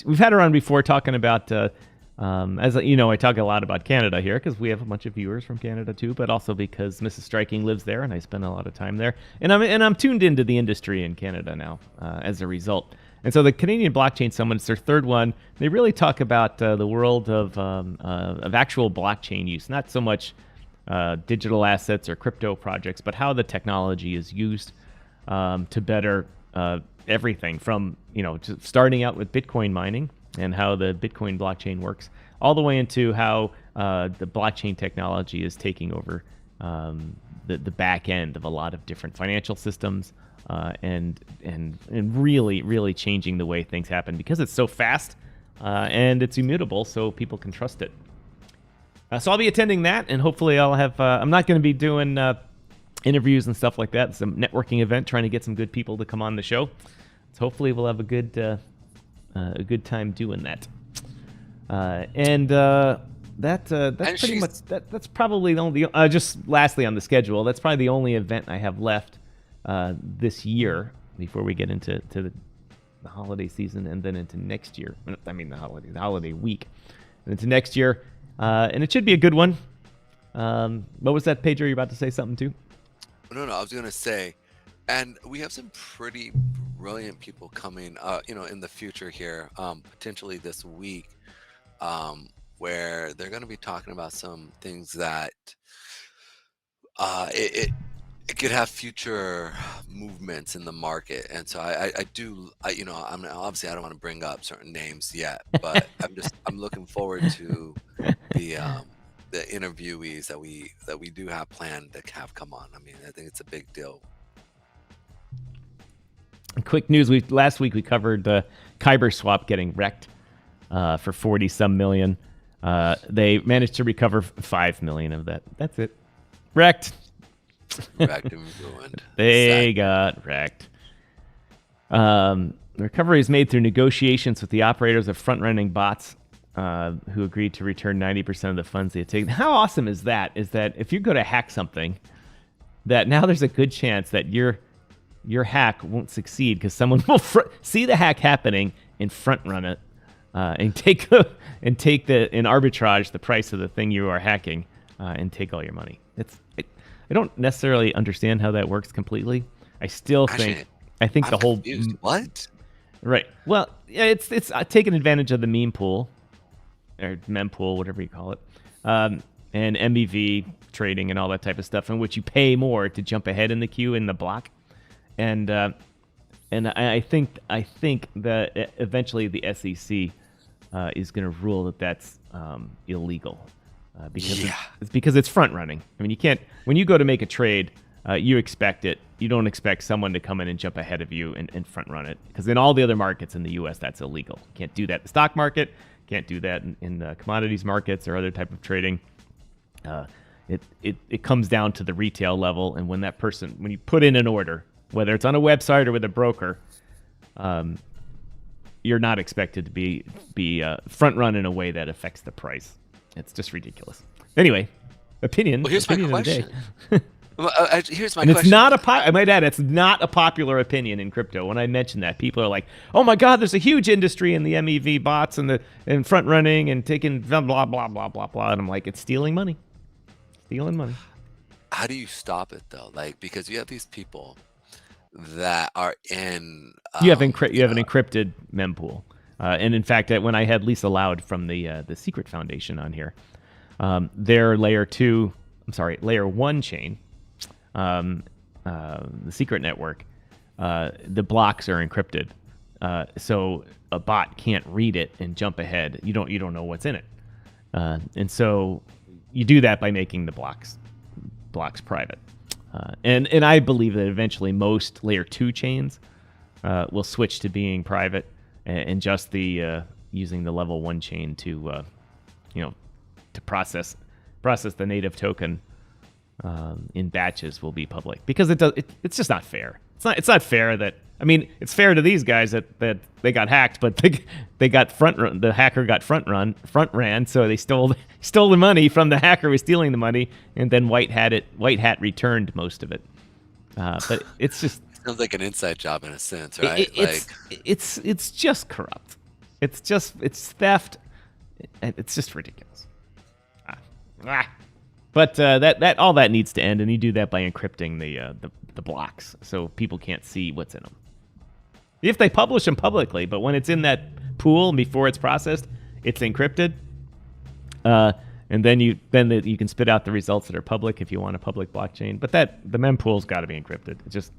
We've had her on before talking about. As you know, I talk a lot about Canada here because we have a bunch of viewers from Canada too, but also because Mrs. Striking lives there and I spend a lot of time there, and I'm tuned into the industry in Canada now as a result. And so the Canadian Blockchain Summit, it's their third one. They really talk about the world of actual blockchain use, not so much digital assets or crypto projects, but how the technology is used to better everything from just starting out with Bitcoin mining and how the Bitcoin blockchain works, all the way into how the blockchain technology is taking over the back end of a lot of different financial systems, and really, really changing the way things happen because it's so fast and it's immutable, so people can trust it. So I'll be attending that, and hopefully I'll have. I'm not going to be doing interviews and stuff like that. It's a networking event, trying to get some good people to come on the show. So hopefully we'll have a good time doing that. That's pretty much that's probably the only. Just lastly on the schedule, that's probably the only event I have left this year before we get into the holiday season and then into next year. I mean the holiday week, and into next year, and it should be a good one. What was that, Pedro? You're about to say something too? No, I was gonna say, and we have some pretty brilliant people coming, in the future here, potentially this week, where they're going to be talking about some things that it could have future movements in the market. And so I obviously I don't want to bring up certain names yet, but I'm looking forward to the interviewees that we do have planned to have come on. I mean, I think it's a big deal. Quick news: last week we covered Kyber Swap getting wrecked for 40-some million. They managed to recover 5 million of that. That's it. Wrecked. Wrecked and ruined. They got wrecked. The recovery is made through negotiations with the operators of front-running bots who agreed to return 90% of the funds they had taken. How awesome is that? Is that if you go to hack something, that now there's a good chance that your hack won't succeed because someone will see the hack happening and front run it and take in arbitrage the price of the thing you are hacking and take all your money. I don't necessarily understand how that works completely. I still think I'm the whole confused. What? Right. Well, yeah, it's taking advantage of the meme pool or mempool, whatever you call it, and MEV trading and all that type of stuff, in which you pay more to jump ahead in the queue in the block, and I think that eventually the SEC is going to rule that that's illegal because it's front running. I mean, you can't when you go to make a trade. You expect it. You don't expect someone to come in and jump ahead of you and front run it. Because in all the other markets in the U.S., that's illegal. You can't do that in the stock market. Can't do that in commodities markets or other type of trading. It comes down to the retail level. And when you put in an order, whether it's on a website or with a broker, you're not expected to be front run in a way that affects the price. It's just ridiculous. Anyway, opinion. Well, here's opinion my of the question. day. Here's my and question. It's not I might add, it's not a popular opinion in crypto. When I mention that, people are like, "Oh my God, there's a huge industry in the MEV bots and front running and taking blah blah blah blah blah blah." And I'm like, it's stealing money. How do you stop it though? Like, because you have these people that are in. You have an encrypted mempool, and in fact, when I had Lisa Loud from the Secret Foundation on here, their layer 1 chain. The secret network, the blocks are encrypted, so a bot can't read it and jump ahead. You don't know what's in it, and so you do that by making the blocks private. And I believe that eventually most layer 2 chains will switch to being private, and just the using the level 1 chain to process the native token. In batches will be public because it's just not fair. It's not fair that it's fair to these guys that they got hacked, but they got the hacker got front ran, so they stole the money from the hacker who was stealing the money, and then White Hat returned most of it. But it's just sounds like an inside job in a sense, right? It's just corrupt. It's theft. It's just ridiculous. But that all that needs to end, and you do that by encrypting the blocks so people can't see what's in them. If they publish them publicly, but when it's in that pool before it's processed, it's encrypted. And then you can spit out the results that are public if you want a public blockchain. But the mempool's got to be encrypted. It's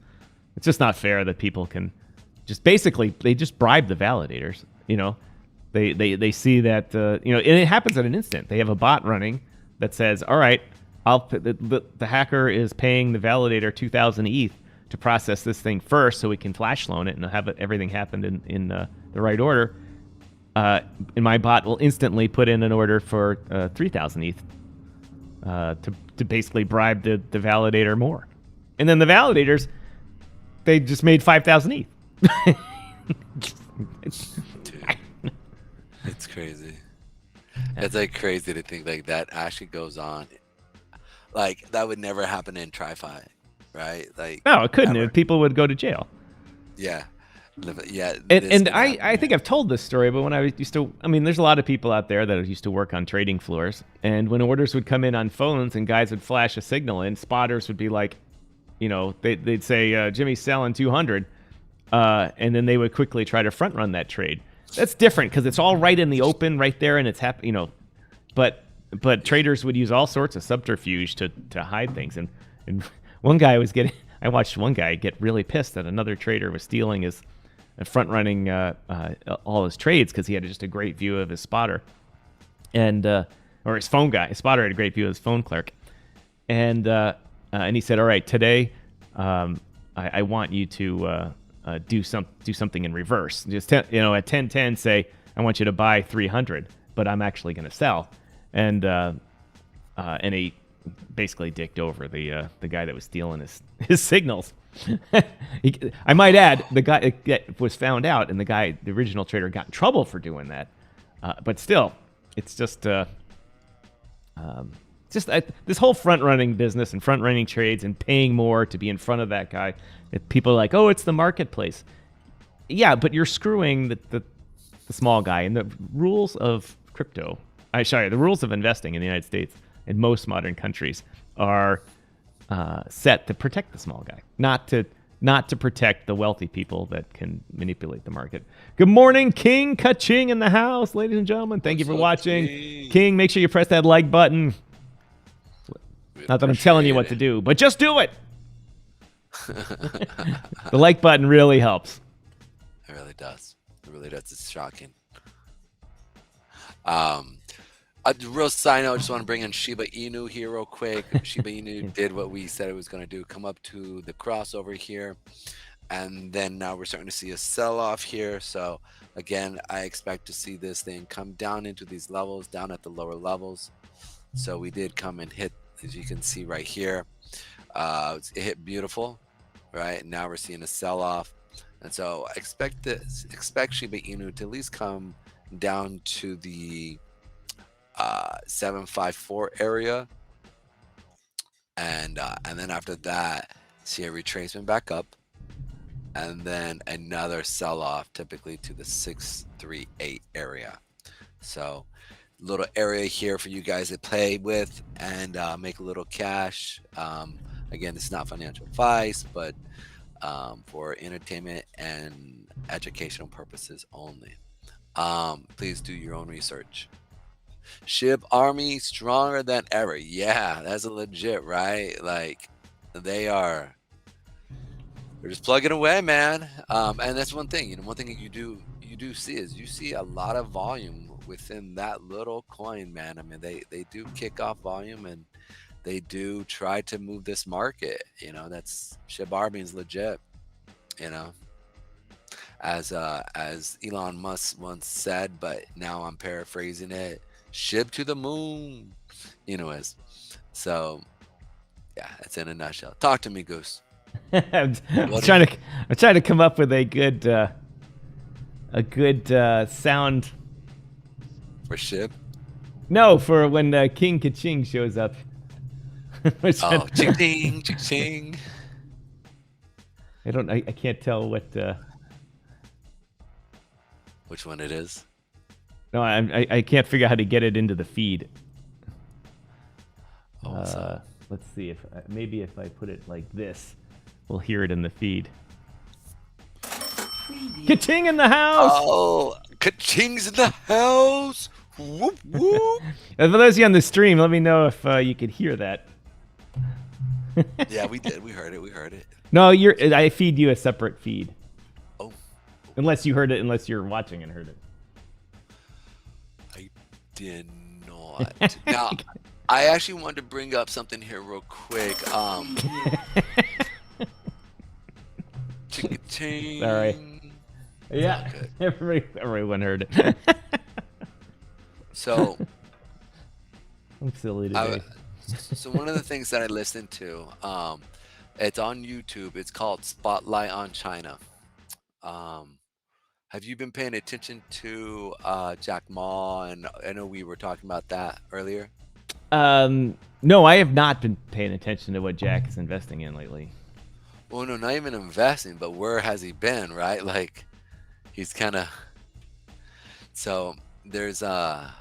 just not fair that people can just basically they just bribe the validators. They see that and it happens at an instant. They have a bot running that says, all right, the hacker is paying the validator 2,000 ETH to process this thing first so we can flash loan it and have everything happen in the right order. And my bot will instantly put in an order for 3,000 ETH to basically bribe the validator more. And then the validators, they just made 5,000 ETH. Dude, it's crazy. It's like crazy to think like that actually goes on. Like that would never happen in TriFi, right? Like no, it couldn't. People would go to jail. Yeah, yeah. And I think I've told this story, but when I used to, there's a lot of people out there that used to work on trading floors, and when orders would come in on phones and guys would flash a signal in, spotters would be like, they'd say Jimmy's selling 200, and then they would quickly try to front run that trade. That's different because it's all right in the open, right there, and it's But traders would use all sorts of subterfuge to hide things. And one guy I watched one guy get really pissed that another trader was stealing his front running all his trades because he had just a great view of his spotter, and or his phone guy. His spotter had a great view of his phone clerk, and he said, "All right, today, I want you to." Do something in reverse. Just at 10:10 say I want you to buy 300, but I'm actually going to sell, and he basically dicked over the guy that was stealing his signals. I might add, the guy was found out, and the original trader got in trouble for doing that. But still, it's just this whole front running business and front running trades and paying more to be in front of that guy. People are like, oh, it's the marketplace. Yeah, but you're screwing the small guy. And the rules of crypto, the rules of investing in the United States and most modern countries are set to protect the small guy, not to protect the wealthy people that can manipulate the market. Good morning, King Ka-ching in the house, ladies and gentlemen. Thank you for watching. King, make sure you press that like button. Not that I'm telling you what to do, but just do it. The like button really helps. It really does. It really does. It's shocking. A real side note, I just want to bring in Shiba Inu here real quick. Shiba Inu did what we said it was going to do, come up to the crossover here. And then now we're starting to see a sell-off here. So again, I expect to see this thing come down into these levels, down at the lower levels. So we did come and hit, as you can see right here. It hit beautiful, right? Now we're seeing a sell-off. And so I expect Shiba Inu to at least come down to the 754 area, and then after that, see a retracement back up, and then another sell-off, typically to the 638 area. So little area here for you guys to play with and make a little cash. Again, it's not financial advice, but for entertainment and educational purposes only. Please do your own research. SHIB Army stronger than ever. Yeah, that's a legit, right? Like they're just plugging away, man. And that's one thing, one thing you do see is you see a lot of volume within that little coin, man. I mean, they do kick off volume and they do try to move this market. That's SHIB Army is legit. As Elon Musk once said, but now I'm paraphrasing it. SHIB to the moon, so yeah, that's in a nutshell. Talk to me, Goose. I'm trying to come up with a good sound for SHIB. No, for when King Ka-ching shows up. Oh, ching ching ching ching. I can't tell what. Which one it is? No, I can't figure out how to get it into the feed. Let's see if maybe if I put it like this, we'll hear it in the feed. Ka-ching in the house! Oh, Ka-ching's in the house! Whoop whoop! For those of you on the stream, let me know if you could hear that. Yeah, we did. We heard it. No, I feed you a separate feed. Oh. Unless you heard it, unless you're watching and heard it. I did not. Now, I actually wanted to bring up something here real quick. Ching-a-ching. Sorry. Yeah, everyone heard it. So I'm silly today. So one of the things that I listened to, it's on YouTube. It's called Spotlight on China. Have you been paying attention to Jack Ma? And I know we were talking about that earlier. No, I have not been paying attention to what Jack is investing in lately. Well, no, not even investing, but where has he been, right? Like, he's kind of. So there's I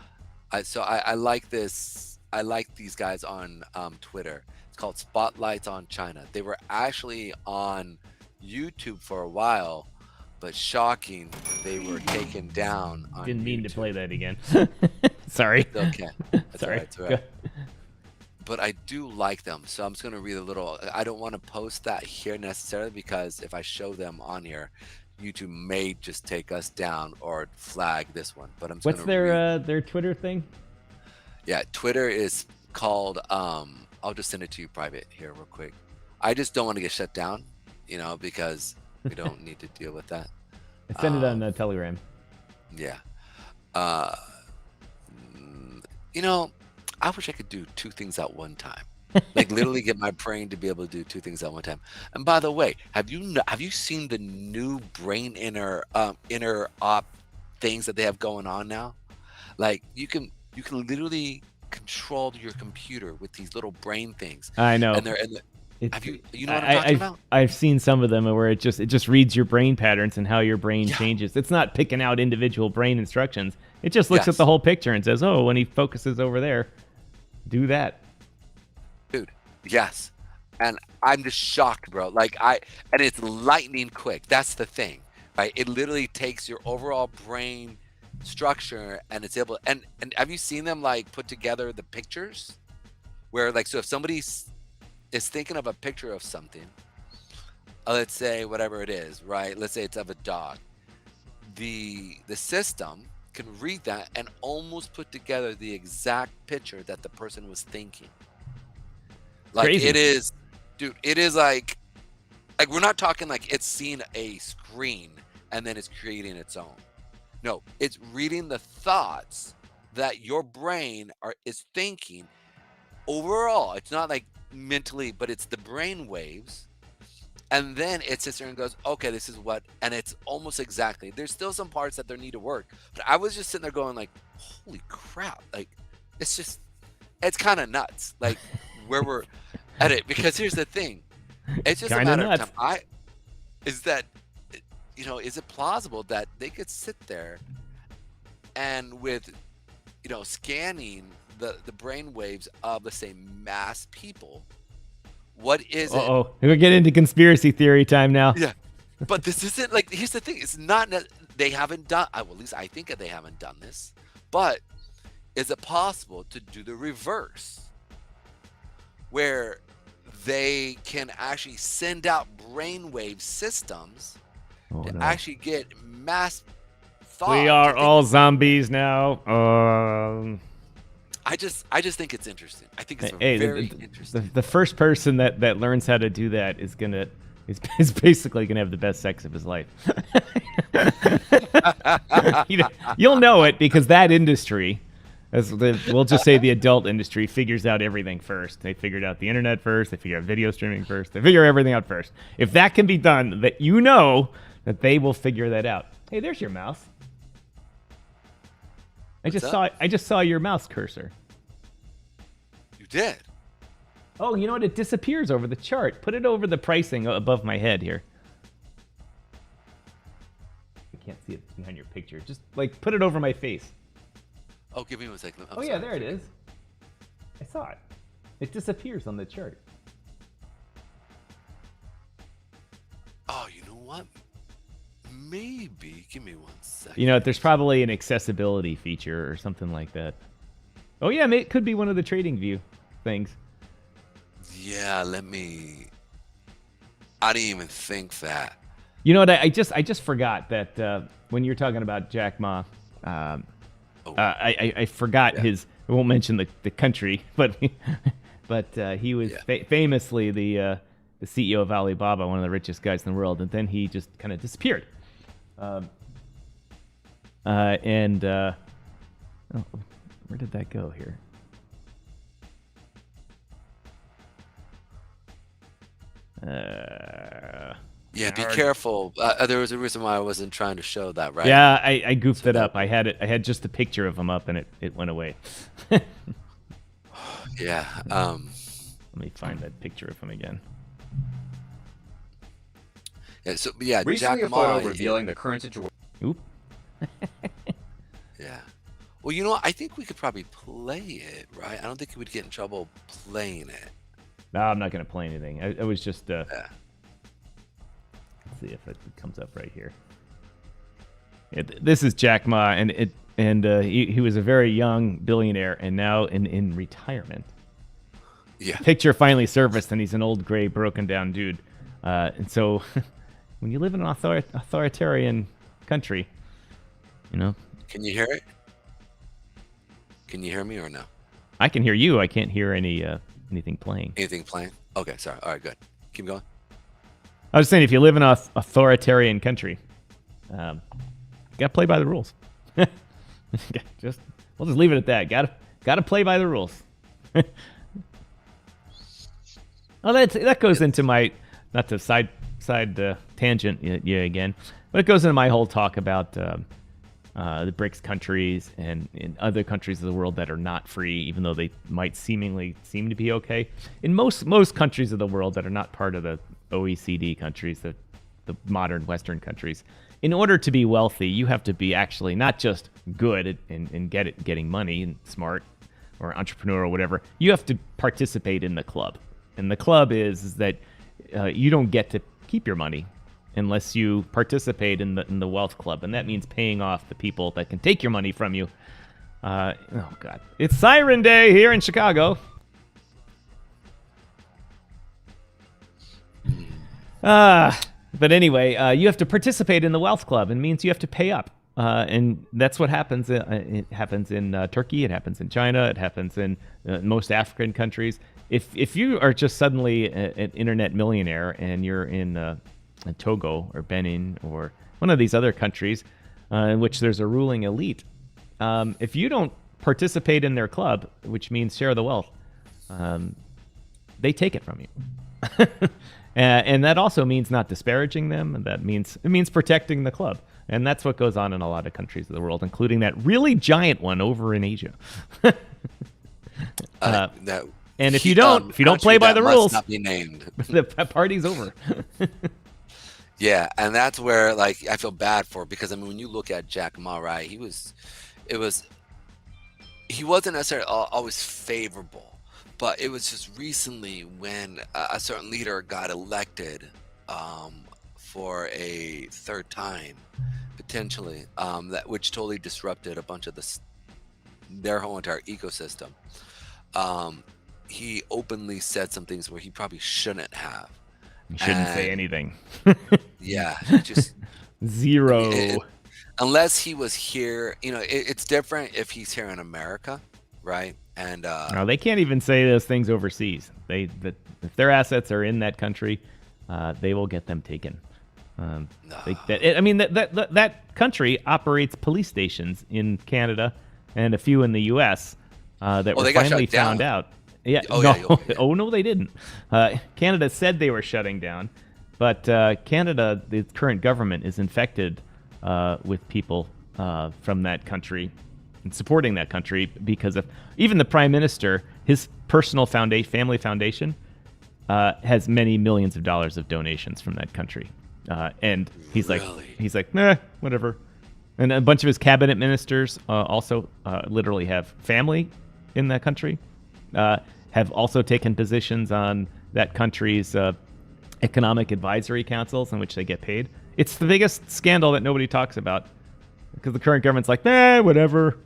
like this. I like these guys on Twitter. It's called Spotlights on China. They were actually on YouTube for a while, but shocking, they were taken down on Didn't mean YouTube. to play that again. Sorry. It's okay. That's Sorry. all right. It's all right. But I do like them, so I'm just going to read a little. I don't want to post that here necessarily because if I show them on here, YouTube may just take us down or flag this one. But I'm just What's their Twitter thing? Yeah, Twitter is called. I'll just send it to you private here real quick. I just don't want to get shut down, because we don't need to deal with that. I send it on Telegram. Yeah. I wish I could do two things at one time. Like literally get my brain to be able to do two things at one time. And by the way, have you seen the new brain inner op things that they have going on now? Like you can You can literally control your computer with these little brain things. I know. And they're have you know what I'm talking about? I've seen some of them where it just reads your brain patterns and how your brain changes. It's not picking out individual brain instructions. It just looks at the whole picture and says, "Oh, when he focuses over there, do that." Dude, yes. And I'm just shocked, bro. And it's lightning quick. That's the thing, right? It literally takes your overall brain structure and it's able. And have you seen them like put together the pictures, where like so if somebody is thinking of a picture of something, let's say whatever it is, right? Let's say it's of a dog. The system can read that and almost put together the exact picture that the person was thinking. Like Crazy. It is, dude. It is like we're not talking like it's seeing a screen and then it's creating its own. No, it's reading the thoughts that your brain is thinking. Overall, it's not like mentally, but it's the brain waves, and then it sits there and goes, okay, this is what, and it's almost exactly. There's still some parts that there need to work, but I was just sitting there going like, holy crap, like it's kind of nuts, like where we're at it. Because here's the thing, it's just a matter of time. Is it plausible that they could sit there and with scanning the brain waves of, let's say, mass people, what is it? Oh, we'll get into conspiracy theory time now. Yeah, but this isn't like. Here's the thing: it's not. They haven't done. Well, at least I think that they haven't done this. But is it possible to do the reverse, where they can actually send out brainwave systems to actually get mass thought? We are all zombies now. I just think it's interesting. I think it's very interesting. The first person that learns how to do that is basically gonna have the best sex of his life. You'll know it because that industry, we'll just say the adult industry, figures out everything first. They figured out the internet first. They figure out video streaming first. They figure everything out first. If that can be done, that they will figure that out. Hey, there's your mouse. I just saw your mouse cursor. You did? Oh, you know what? It disappears over the chart. Put it over the pricing above my head here. I can't see it behind your picture. Just like put it over my face. Oh, give me 1 second. Yeah, there it is. I saw it. It disappears on the chart. Oh, you know what? Maybe. Give me 1 second. You know, there's probably an accessibility feature or something like that. Oh yeah, it could be one of the trading view things. Yeah, I didn't even think that. You know what? I just forgot that when you're talking about Jack Ma, I forgot his. I won't mention the country, but he was famously the CEO of Alibaba, one of the richest guys in the world, and then he just kind of disappeared. Where did that go here? Yeah, be careful. There was a reason why I wasn't trying to show that, right? Yeah, I goofed it up. I had just a picture of him up, and it went away. Yeah. Let me find that picture of him again. Yeah. So yeah, recently Jack a photo Ma, revealing the current situation. Oop. Yeah. Well, you know what? I think we could probably play it, right? I don't think we'd get in trouble playing it. No, I'm not going to play anything. I was just... Yeah. Let's see if it comes up right here. Yeah, this is Jack Ma, and he was a very young billionaire, and now in retirement. Yeah. Picture finally surfaced, and he's an old, gray, broken-down dude. And so, when you live in an authoritarian country, you know... Can you hear it? Can you hear me or no? I can hear you. I can't hear anything playing. Anything playing? Okay, sorry. All right, good. Keep going. I was saying, if you live in an authoritarian country, you gotta play by the rules. We'll just leave it at that. Gotta play by the rules. Well, that goes into my, not to side tangent again, but it goes into my whole talk about the BRICS countries and in other countries of the world that are not free, even though they might seem to be okay. In most countries of the world that are not part of the OECD countries, the modern Western countries, in order to be wealthy, you have to be actually not just good and getting money and smart or entrepreneur or whatever. You have to participate in the club. And the club is that you don't get to keep your money unless you participate in the wealth club, and that means paying off the people that can take your money from you. Oh God, it's Siren Day here in Chicago. But anyway, you have to participate in the wealth club, and means you have to pay up, and that's what happens. It happens in Turkey, it happens in China, it happens in most African countries. If you are just suddenly an internet millionaire and you're in Togo or Benin or one of these other countries in which there's a ruling elite, if you don't participate in their club, which means share the wealth, they take it from you. And that also means not disparaging them, and it means protecting the club. And that's what goes on in a lot of countries of the world, including that really giant one over in Asia. And if you don't play by the rules, not be named. The party's over. Yeah, and that's where like I feel bad for, because I mean when you look at Jack Ma, right, he wasn't necessarily always favorable, but it was just recently when a certain leader got elected for a third time, potentially, which totally disrupted a bunch of their whole entire ecosystem. He openly said some things where he probably shouldn't have. You shouldn't say anything. Yeah, just zero. Unless he was here, it's different if he's here in America, right? And no, they can't even say those things overseas. If their assets are in that country, they will get them taken. That country operates police stations in Canada and a few in the U.S. That were finally found out. Yeah. Oh no, they didn't. Canada said they were shutting down, but Canada, the current government, is infected with people from that country and supporting that country because of even the prime minister. His personal family foundation has many millions of dollars of donations from that country, and he's like, nah, whatever. And a bunch of his cabinet ministers also literally have family in that country. Have also taken positions on that country's economic advisory councils in which they get paid. It's the biggest scandal that nobody talks about because the current government's like, whatever.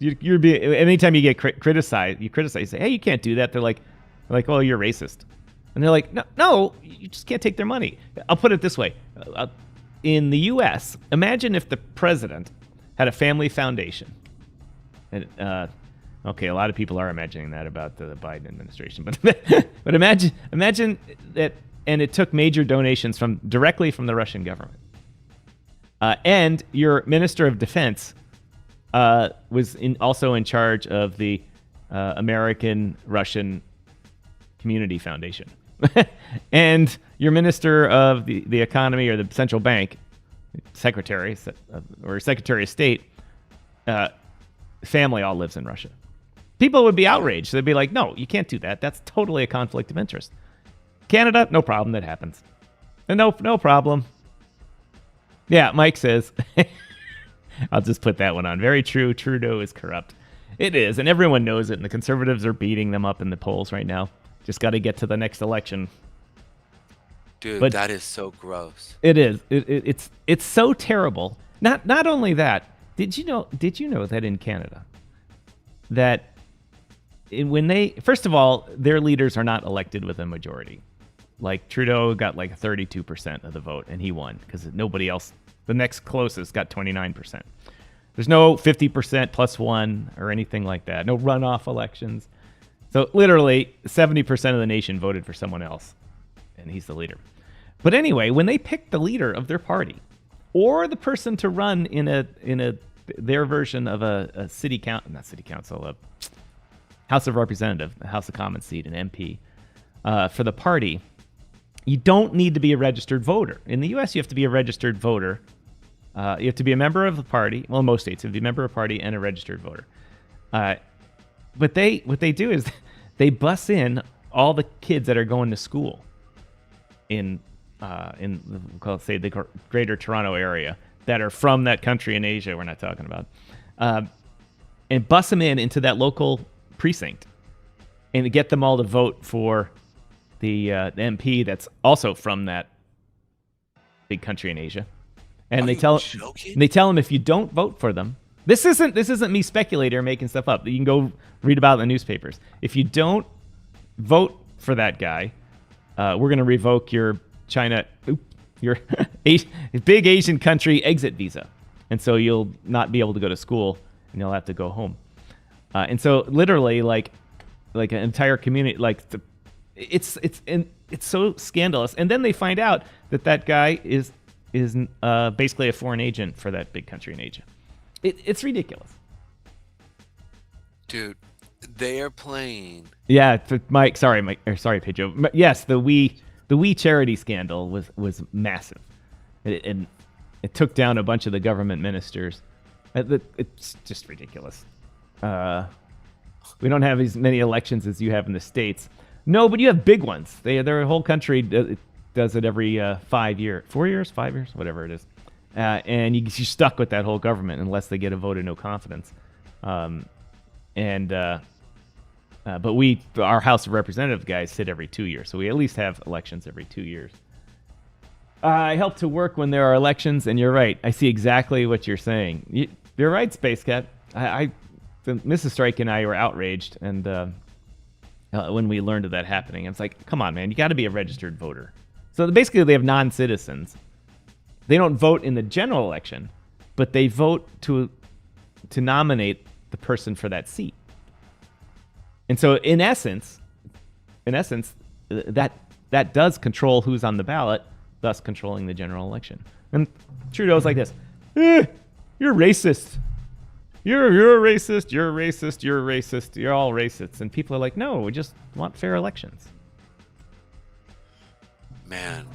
Anytime you get criticized, you say, hey, you can't do that. They're like, well, you're racist. And they're like, no, you just can't take their money. I'll put it this way. In the U.S., imagine if the president had a family foundation. And okay, a lot of people are imagining that about the Biden administration, but imagine that, and it took major donations directly from the Russian government, and your Minister of Defense was also in charge of the American-Russian Community Foundation, and your Minister of the Economy or the Central Bank, Secretary of State, family all lives in Russia. People would be outraged. They'd be like, no, you can't do that. That's totally a conflict of interest. Canada, no problem. That happens. And no problem. Yeah, Mike says, I'll just put that one on. Very true. Trudeau is corrupt. It is, and everyone knows it, and the conservatives are beating them up in the polls right now. Just got to get to the next election. Dude, but that is so gross. It is. It's so terrible. Not only that, did you know that in Canada, that first of all, their leaders are not elected with a majority. Like Trudeau got like 32% of the vote and he won because nobody else, the next closest, got 29%. There's no 50% plus one or anything like that. No runoff elections. So literally 70% of the nation voted for someone else and he's the leader. But anyway, when they pick the leader of their party or the person to run in their version of a House of Representatives, a House of Commons seat, an MP, for the party, you don't need to be a registered voter. In the U.S., you have to be a registered voter You have to be a member of the party. Well, in most states, you have to be a member of a party and a registered voter. But what they do is they bus in all the kids that are going to school in say the Greater Toronto area that are from that country in Asia. We're not talking about, and bus them into that local precinct, and get them all to vote for the MP that's also from that big country in Asia. And they tell them if you don't vote for them, this isn't me speculating or making stuff up. You can go read about it in the newspapers. If you don't vote for that guy, we're going to revoke your your big Asian country exit visa, and so you'll not be able to go to school and you'll have to go home. And so literally, like an entire community, it's so scandalous. And then they find out that guy is basically a foreign agent for that big country in Asia. It's ridiculous. Dude, they are playing. Yeah, Mike. Sorry, Pedro. Yes, the We charity scandal was massive. It took down a bunch of the government ministers. It's just ridiculous. We don't have as many elections as you have in the States. No, but you have big ones. Their whole country does it every 5 years, 4 years, 5 years, whatever it is. And you're stuck with that whole government unless they get a vote of no confidence. But our House of Representatives guys sit every 2 years, so we at least have elections every 2 years. I help to work when there are elections, and you're right. I see exactly what you're saying. You're right, Space Cat. Mrs. Strike and I were outraged, and when we learned of that happening, I was like, "Come on, man! You got to be a registered voter." So basically, they have non-citizens. They don't vote in the general election, but they vote to nominate the person for that seat. And so, in essence, that does control who's on the ballot, thus controlling the general election. And Trudeau's like this: "You're racist. You're a racist. You're a racist. You're a racist. You're all racists." And people are like, "No, we just want fair elections." Man,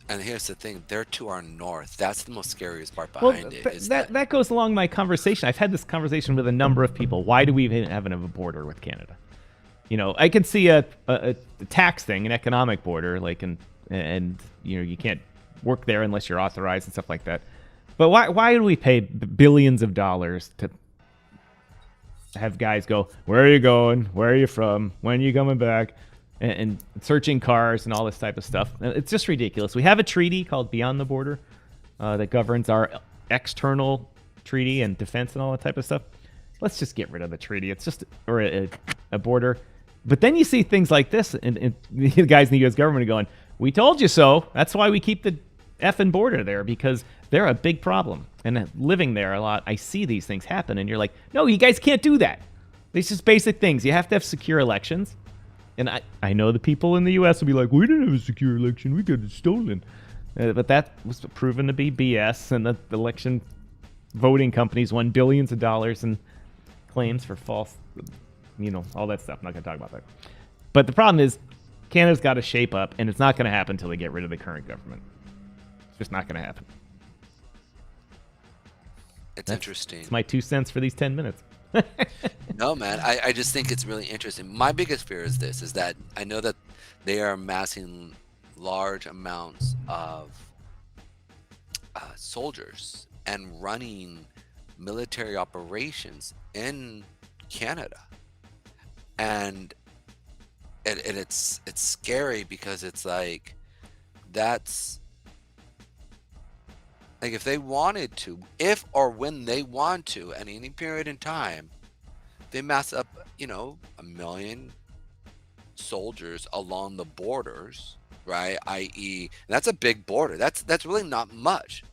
and here's the thing: they're to our north. That's the most scariest part behind it. That goes along my conversation. I've had this conversation with a number of people. Why do we even have a border with Canada? I can see a tax thing, an economic border, and you can't work there unless you're authorized and stuff like that. But why do we pay billions of dollars to have guys go, "Where are you going? Where are you from? When are you coming back?" and searching cars and all this type of stuff? It's just ridiculous. We have a treaty called Beyond the Border that governs our external treaty and defense and all that type of stuff. Let's just get rid of the treaty. It's just a border. But then you see things like this, and the guys in the U.S. government are going, "We told you so. That's why we keep the effing border there, because they're a big problem." And living there a lot, I see these things happen, and you're like, "No, you guys can't do that." These just basic things. You have to have secure elections. And I know the people in the U.S. will be like, "We didn't have a secure election. We got it stolen." But that was proven to be BS, and the election voting companies won billions of dollars in claims for false, all that stuff. I'm not going to talk about that. But the problem is, Canada's got to shape up, and it's not going to happen until they get rid of the current government. It's just not going to happen. That's interesting. It's my 2 cents for these 10 minutes. No, man, I just think it's really interesting. My biggest fear is that I know that they are amassing large amounts of soldiers and running military operations in Canada, and it's scary, because it's like, that's like, if they wanted to, if or when they want to, at any period in time, they mass up, 1 million soldiers along the borders, right? I.e., that's a big border. That's really not much.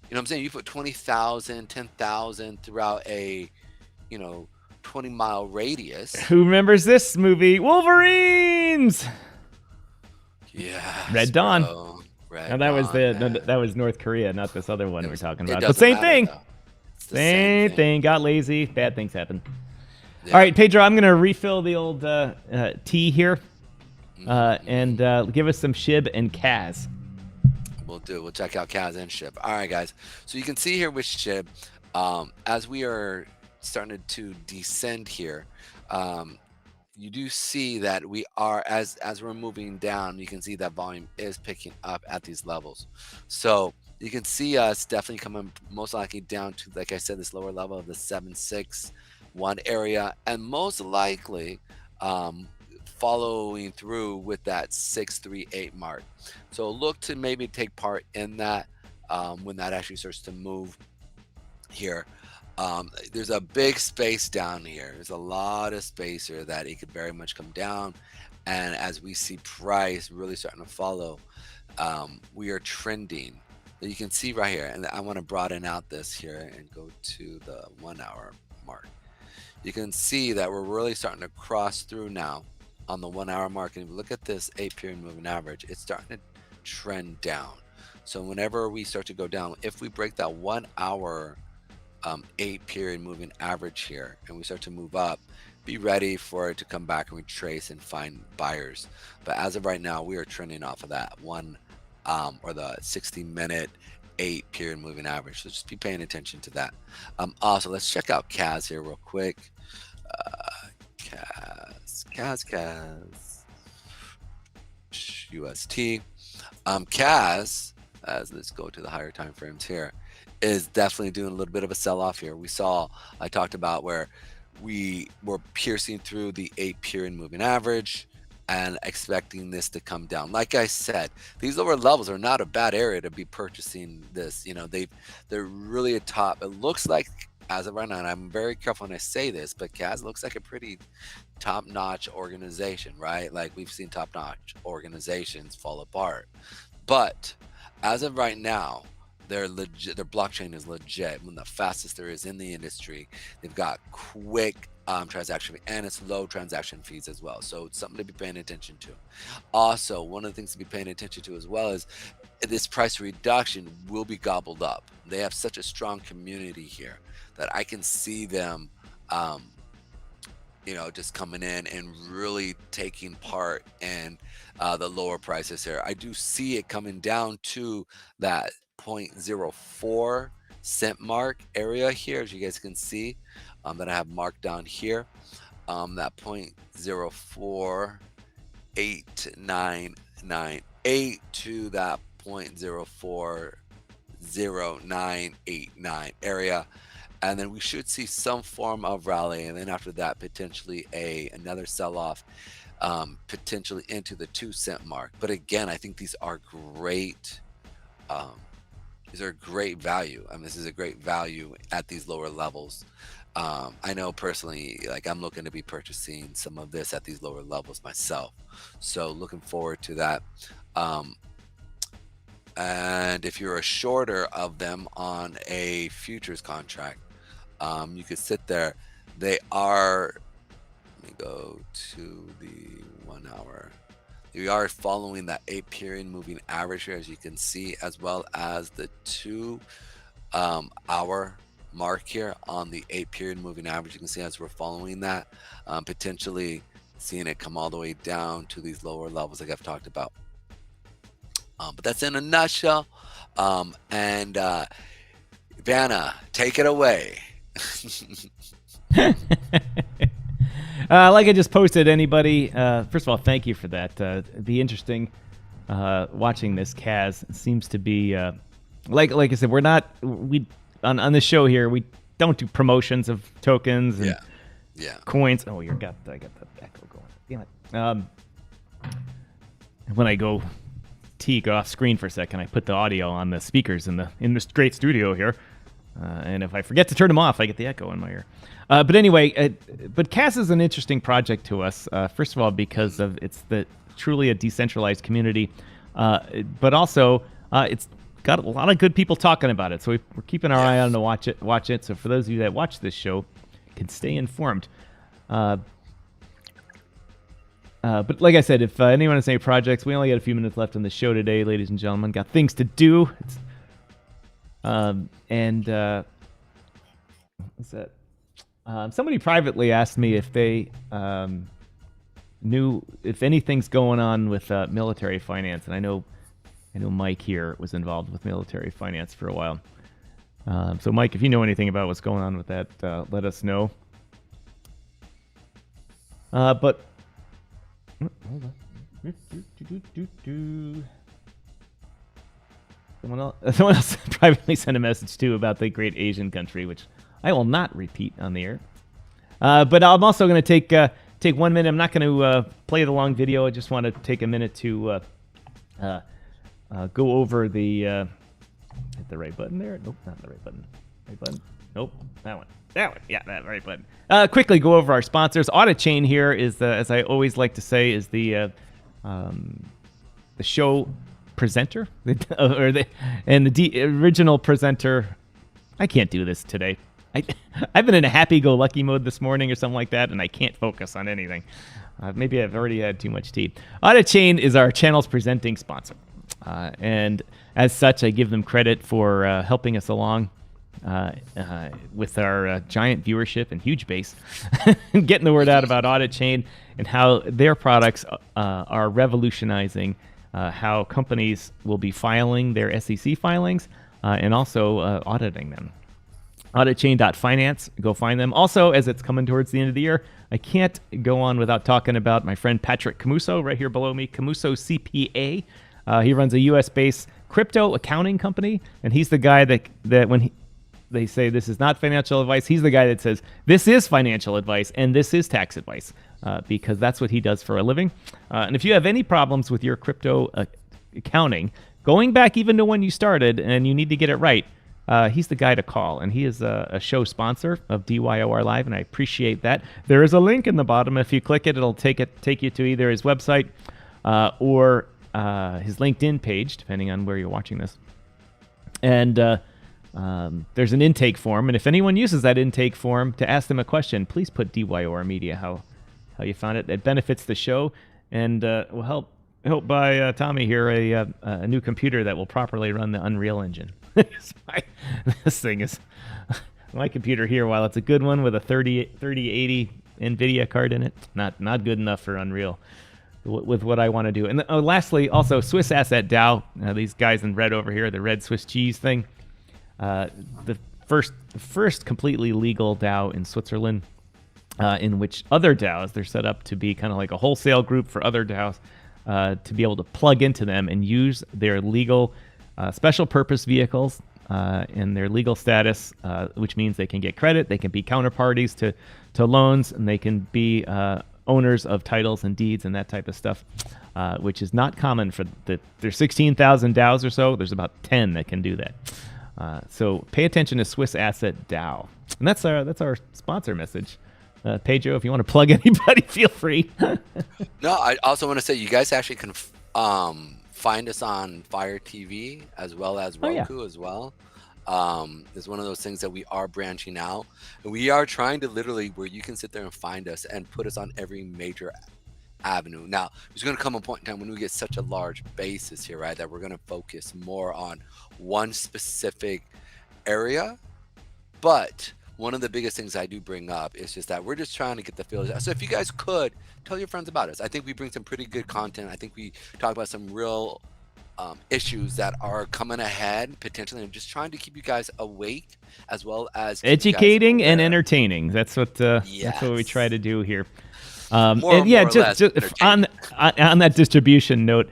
You know what I'm saying? You put 20,000, 10,000 throughout a, 20-mile radius. Who remembers this movie? Wolverines! Yeah. Red Dawn. Bro. Now that was North Korea, not this other one we're talking about. But same thing. Same thing. Got lazy. Bad things happen. Yeah. All right, Pedro, I'm going to refill the old tea here and give us some Shib and Kaz. We'll do. We'll check out CAS and SHIB. All right, guys. So you can see here with SHIB, as we are starting to descend here, you do see that we are, as we're moving down, you can see that volume is picking up at these levels. So you can see us definitely coming most likely down to, like I said, this lower level of the 761 area, and most likely following through with that 638 mark. So look to maybe take part in that when that actually starts to move here. There's a big space down here. There's a lot of space here that it could very much come down. And as we see price really starting to follow, we are trending. You can see right here, and I want to broaden out this here and go to the 1 hour mark. You can see that we're really starting to cross through now on the 1 hour mark. And if you look at this 8-period moving average, it's starting to trend down. So whenever we start to go down, if we break that 1 hour 8-period moving average here and we start to move up, be ready for it to come back and retrace and find buyers. But as of right now, we are trending off of that one or the 60-minute 8-period moving average. So just be paying attention to that. Also, let's check out CAS here real quick. CAS UST. CAS, let's go to the higher time frames here, is definitely doing a little bit of a sell-off here. I talked about where we were piercing through the 8-period moving average and expecting this to come down. Like I said, these lower levels are not a bad area to be purchasing this. You know, they're really a top. It looks like, as of right now, and I'm very careful when I say this, but CAS looks like a pretty top-notch organization, right? Like we've seen top-notch organizations fall apart. But as of right now, they're legit. Their blockchain is legit, one of the fastest there is in the industry. They've got quick transaction and it's low transaction fees as well. So it's something to be paying attention to. Also, one of the things to be paying attention to as well is this price reduction will be gobbled up. They have such a strong community here that I can see them, just coming in and really taking part in the lower prices here. I do see it coming down to that 0.04 cent mark area here, as you guys can see, that I have marked down here, that 0.048998 to that 0.040989 area. And then we should see some form of rally, and then after that potentially another sell-off, potentially into the 2 cent mark. But again, I think these are great. These are great value. I mean, this is a great value at these lower levels. I know personally, like I'm looking to be purchasing some of this at these lower levels myself. So looking forward to that. And if you're a shorter of them on a futures contract, you could sit there. They are, let me go to the 1 hour. We are following that 8-period moving average here, as you can see, as well as the 2 hour mark here on the 8-period moving average. You can see as we're following that, potentially seeing it come all the way down to these lower levels like I've talked about. But that's in a nutshell. And Vanna, take it away. Like I just posted, anybody, first of all, thank you for that. It'd be interesting watching this CAS. It seems to be, like I said, on this show here, we don't do promotions of tokens and coins. Oh, I got the echo going. Damn it. When I go off screen for a second, I put the audio on the speakers in this great studio here. And if I forget to turn them off, I get the echo in my ear. But anyway, but CAS is an interesting project to us. First of all, because of it's truly a decentralized community, but also it's got a lot of good people talking about it. So we're keeping our eye on to watch it. So for those of you that watch this show, can stay informed. But like I said, if anyone has any projects, we only got a few minutes left on the show today, ladies and gentlemen. Got things to do. What's that? Somebody privately asked me if they knew if anything's going on with military finance, and I know I know Mike here was involved with military finance for a while. So Mike, if you know anything about what's going on with that, let us know. But hold on. Someone else privately sent a message too about the great Asian country, which I will not repeat on the air. But I'm also going to take 1 minute. I'm not going to play the long video. I just want to take a minute to go over the hit the right button there. Nope, not the right button. Right button. Nope, that one. That one. Yeah, that right button. Quickly go over our sponsors. Audit Chain here is as I always like to say, is the show presenter and the original presenter. I can't do this today. I've been in a happy-go-lucky mode this morning or something like that, and I can't focus on anything. Maybe I've already had too much tea. Audit Chain is our channel's presenting sponsor, and as such, I give them credit for helping us along with our giant viewership and huge base, getting the word out about Audit Chain and how their products are revolutionizing how companies will be filing their SEC filings and also auditing them. AuditChain.finance, go find them. Also, as it's coming towards the end of the year, I can't go on without talking about my friend Patrick Camuso right here below me, Camuso CPA. He runs a US-based crypto accounting company, and he's the guy that when they say this is not financial advice, he's the guy that says this is financial advice and this is tax advice, because that's what he does for a living. And if you have any problems with your crypto accounting, going back even to when you started and you need to get it right, he's the guy to call, and he is a show sponsor of DYOR Live, and I appreciate that. There is a link in the bottom. If you click it, it'll take you to either his website or his LinkedIn page, depending on where you're watching this. And there's an intake form, and if anyone uses that intake form to ask them a question, please put DYOR Media how you found it. It benefits the show, and will help buy Tommy here a new computer that will properly run the Unreal Engine. This thing is my computer here. While it's a good one with a 3080 NVIDIA card in it, not good enough for Unreal with what I want to do. And lastly, also Swiss Asset DAO. These guys in red over here, the red Swiss cheese thing. The first completely legal DAO in Switzerland, in which other DAOs, they're set up to be kind of like a wholesale group for other DAOs, to be able to plug into them and use their legal special purpose vehicles and their legal status, which means they can get credit, they can be counterparties to loans, and they can be owners of titles and deeds and that type of stuff, which is not common for there's 16,000 DAOs or so. There's about 10 that can do that. So pay attention to Swiss Asset DAO. And that's our sponsor message. Pedro, if you want to plug anybody, feel free. No, I also want to say you guys actually can find us on Fire TV as well as Roku as well. It's one of those things that we are branching out, and we are trying to literally where you can sit there and find us and put us on every major avenue. Now, there's going to come a point in time when we get such a large basis here, right, that we're going to focus more on one specific area. But one of the biggest things I do bring up is just that we're just trying to get the feelers out. So if you guys could tell your friends about us, I think we bring some pretty good content. I think we talk about some real issues that are coming ahead potentially. I'm just trying to keep you guys awake as well as educating and entertaining. That's what we try to do here. Just on that distribution note,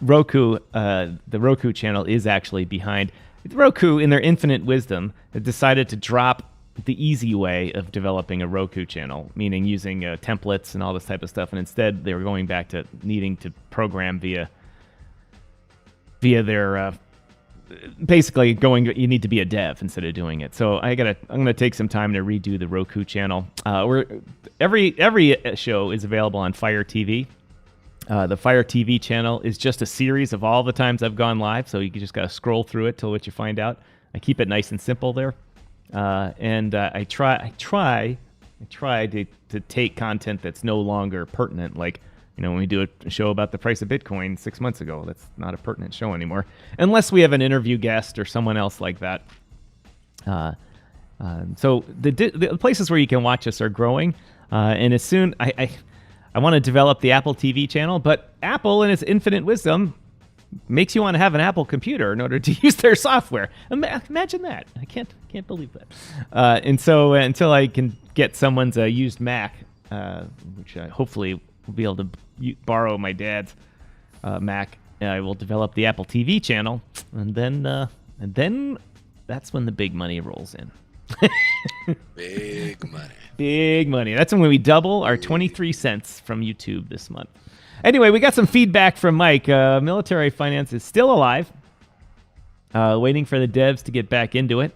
Roku, the Roku channel is actually behind. Roku, in their infinite wisdom, have decided to drop the easy way of developing a Roku channel, meaning using templates and all this type of stuff, and instead they were going back to needing to program via their basically you need to be a dev instead of doing it. So I'm gonna take some time to redo the Roku channel. Every show is available on Fire TV. The Fire TV channel is just a series of all the times I've gone live, so you just got to scroll through it till what you find out. I keep it nice and simple there, and I try to take content that's no longer pertinent. Like, when we do a show about the price of Bitcoin 6 months ago, that's not a pertinent show anymore, unless we have an interview guest or someone else like that. So the places where you can watch us are growing, and as soon I want to develop the Apple TV channel, but Apple, in its infinite wisdom, makes you want to have an Apple computer in order to use their software. Imagine that. I can't believe that. And so until I can get someone's used Mac, which I hopefully will be able to borrow my dad's Mac, I will develop the Apple TV channel, and then that's when the big money rolls in. Big money. Big money. That's when we double our 23 cents from YouTube this month. Anyway, we got some feedback from Mike. Military finance is still alive. Waiting for the devs to get back into it.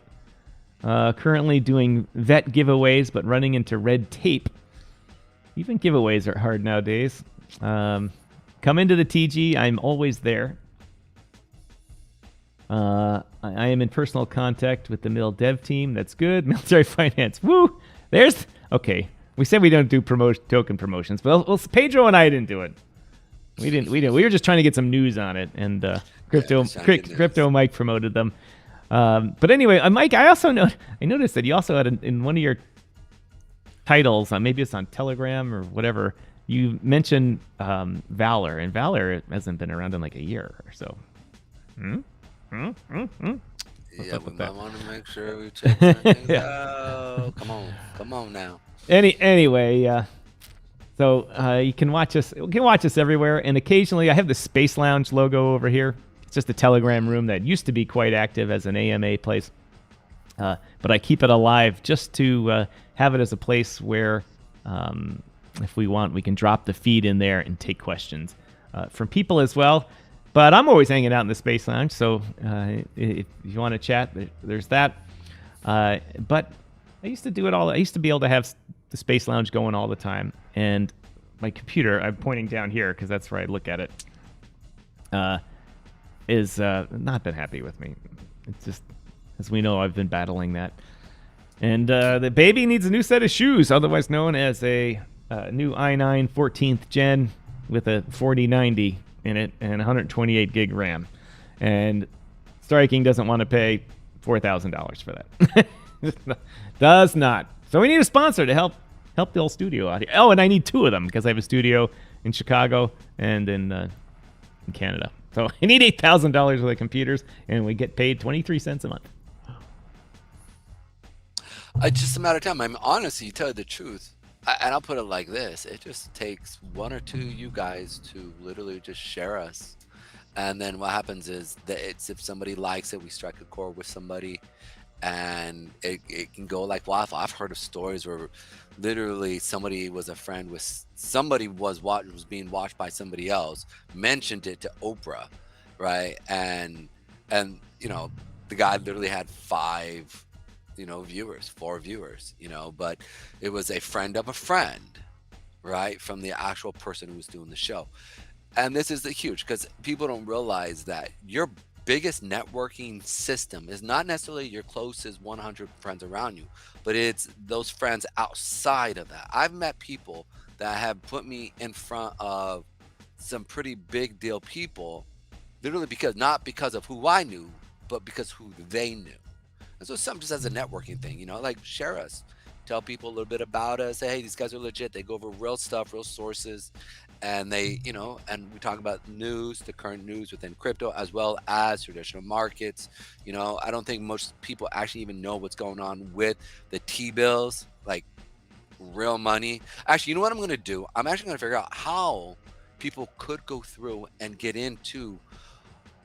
Currently doing vet giveaways, but running into red tape. Even giveaways are hard nowadays. Come into the TG. I'm always there. I am in personal contact with the Mil Dev team. That's good. Military finance. Woo! Okay. We said we don't do token promotions, but Pedro and I didn't do it. We didn't. We were just trying to get some news on it, and Crypto Mike promoted them. But anyway, Mike, I noticed that you also had in one of your titles, maybe it's on Telegram or whatever, you mentioned Valor, and Valor hasn't been around in like a year or so. Yeah, we might want to make sure we check things out. Come on now. Anyway, so you can watch us. You can watch us everywhere, and occasionally I have the Space Lounge logo over here. It's just a Telegram room that used to be quite active as an AMA place, but I keep it alive just to have it as a place where, if we want, we can drop the feed in there and take questions from people as well. But I'm always hanging out in the Space Lounge, so if you want to chat, there's that. But I used to do it all. I used to be able to have the Space Lounge going all the time, and my computer, I'm pointing down here because that's where I look at it, is not been happy with me. It's just, as we know, I've been battling that. And the baby needs a new set of shoes, otherwise known as a new i9 14th gen with a 4090 in it and 128 gig RAM. And Striking doesn't want to pay $4,000 for that. Does not. So we need a sponsor to help the old studio out here. Oh, and I need two of them because I have a studio in Chicago and in Canada. So I need $8,000 worth of computers, and we get paid 23 cents a month. It's just a matter of time. I'm honestly, to tell you the truth, and I'll put it like this: it just takes one or two of you guys to literally just share us, and then what happens is that it's, if somebody likes it, we strike a chord with somebody, and it can go like wildfire. I've heard of stories where literally somebody was a friend with somebody was being watched by somebody else, mentioned it to Oprah, right? And you know, the guy literally had 4 viewers, but it was a friend of a friend, right, from the actual person who was doing the show. And this is the huge, because people don't realize that your biggest networking system is not necessarily your closest 100 friends around you, but it's those friends outside of that. I've met people that have put me in front of some pretty big deal people, literally not because of who I knew, but because who they knew. And so something just as a networking thing, like share us, tell people a little bit about us. Say, hey, these guys are legit. They go over real stuff, real sources, and they, and we talk about news, the current news within crypto, as well as traditional markets. I don't think most people actually even know what's going on with the T-bills, like real money. Actually, you know what I'm going to do? I'm actually going to figure out how people could go through and get into,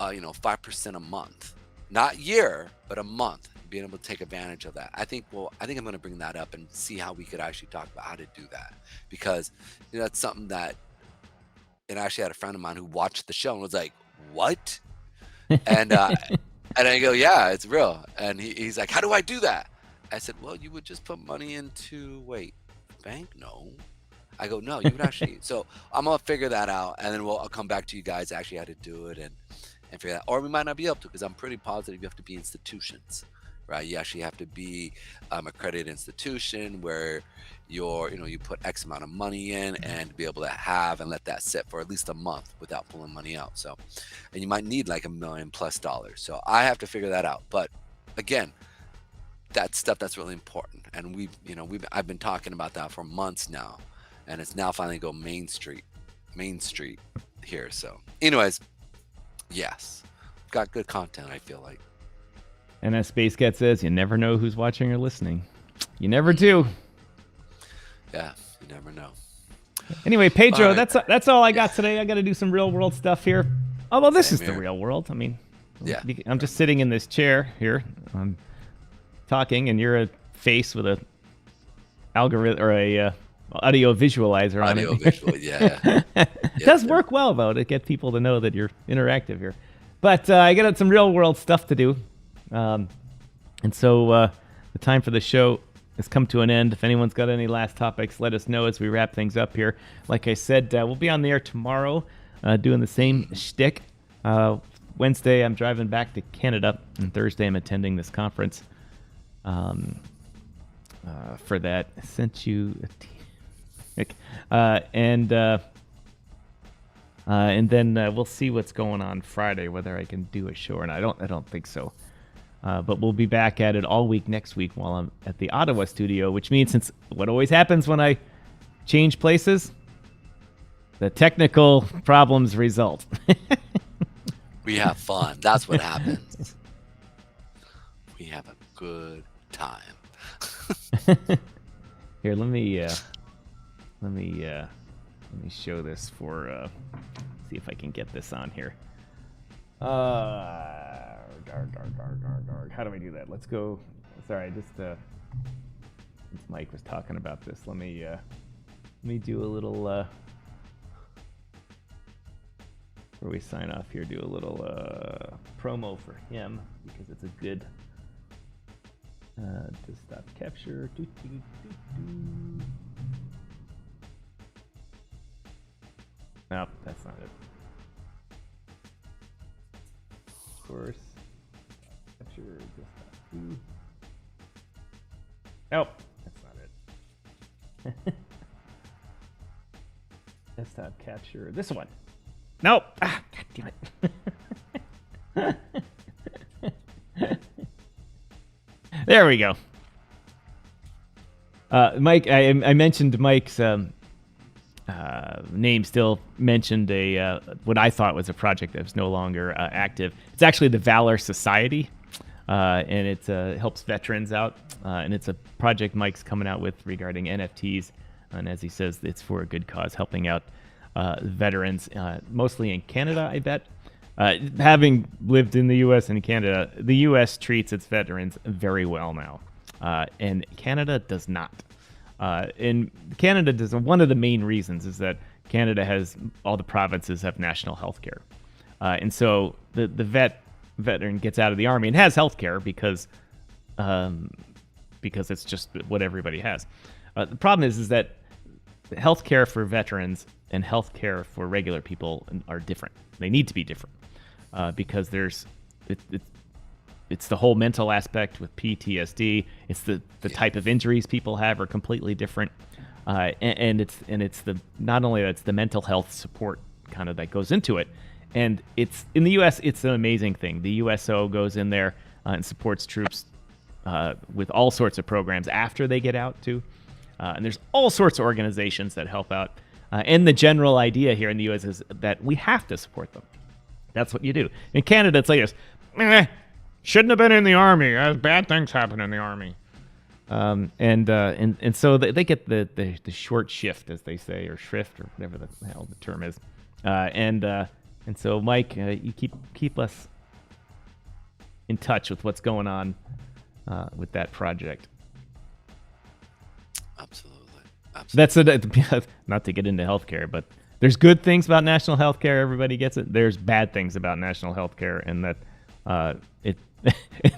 5% a month, not year, but a month, being able to take advantage of that. I think I'm going to bring that up and see how we could actually talk about how to do that, because that's something that, and I actually had a friend of mine who watched the show and was like, what? And I go, yeah, it's real. And he's like, how do I do that? I said, well, you would just put money into, bank? No. I go, no, you would actually. So I'm going to figure that out, and then I'll come back to you guys actually how to do it and figure that. Or we might not be able to, because I'm pretty positive you have to be institutions, right? You actually have to be accredited institution where you put X amount of money in and be able to have and let that sit for at least a month without pulling money out. So, and you might need like $1 million+ dollars. So I have to figure that out. But again, that's stuff that's really important. And I've been talking about that for months now, and it's now finally go Main Street here. So anyways, Yes. Got good content, I feel like. And as Space Cat says, you never know who's watching or listening. You never do. Yeah, you never know. Anyway, Pedro, All right. that's all I got today. I got to do some real world stuff here. Although this Same is the here. real world. I mean, Yeah. I'm just sitting in this chair here. I'm talking, and you're a face with a algorithm or a audio visualizer on Audio it. visual, yeah. It does work well, though, to get people to know that you're interactive here. But I got some real world stuff to do. And so the time for the show has come to an end. If anyone's got any last topics, let us know as we wrap things up here. Like I said, we'll be on the air tomorrow doing the same shtick. Wednesday, I'm driving back to Canada, and Thursday, I'm attending this conference. For that, I sent you a and then we'll see what's going on Friday, whether I can do a show or not. I don't think so. But we'll be back at it all week next week while I'm at the Ottawa studio, which means, since what always happens when I change places, the technical problems result. We have fun. That's what happens. We have a good time. Here, let me show this for see if I can get this on here. How do I do that? Let's go. Sorry, just since Mike was talking about this, let me do a little before we sign off here. Do a little promo for him because it's a good desktop capture. No, that's not it. Of course. Capture desktop 2. Nope, that's not it. Desktop capture. This one. Nope. Ah, God damn it. There we go. Mike, I mentioned Mike's name still mentioned what I thought was a project that was no longer active. It's actually the Valor Society, and it helps veterans out, and it's a project Mike's coming out with regarding NFTs, and as he says, it's for a good cause, helping out veterans, mostly in Canada, I bet. Having lived in the U.S. and Canada, the U.S. treats its veterans very well now, and Canada does not. In Canada, one of the main reasons is that Canada has all the provinces have national health care, and so the veteran gets out of the army and has health care because it's just what everybody has. The problem is that health care for veterans and health care for regular people are different. They need to be different because it's the whole mental aspect with PTSD. It's the type of injuries people have are completely different, and it's the not only that, it's the mental health support kind of that goes into it. And it's in the U.S. it's an amazing thing. The USO goes in there and supports troops with all sorts of programs after they get out too, and there's all sorts of organizations that help out. And the general idea here in the U.S. is that we have to support them. That's what you do. In Canada, it's like this. Shouldn't have been in the army. Bad things happen in the army. And so they get the short shift, as they say, or shrift, or whatever the hell the term is. And so, Mike, you keep us in touch with what's going on with that project. Absolutely. That's not to get into healthcare, but there's good things about national healthcare. Everybody gets it. There's bad things about national healthcare, and that and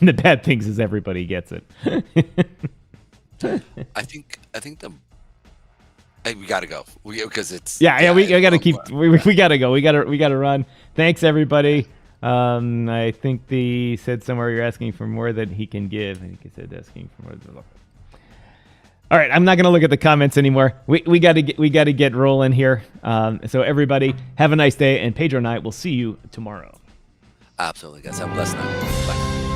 the bad things is everybody gets it. I think we gotta go because it's we gotta keep we gotta go. We gotta run. Thanks everybody. I think they said somewhere you're asking for more than he can give. I think he said asking for more than. All right, I'm not gonna look at the comments anymore. We gotta get rolling here. So everybody, have a nice day, and Pedro and I will see you tomorrow. Absolutely, guys. Have a blessed night. Bye.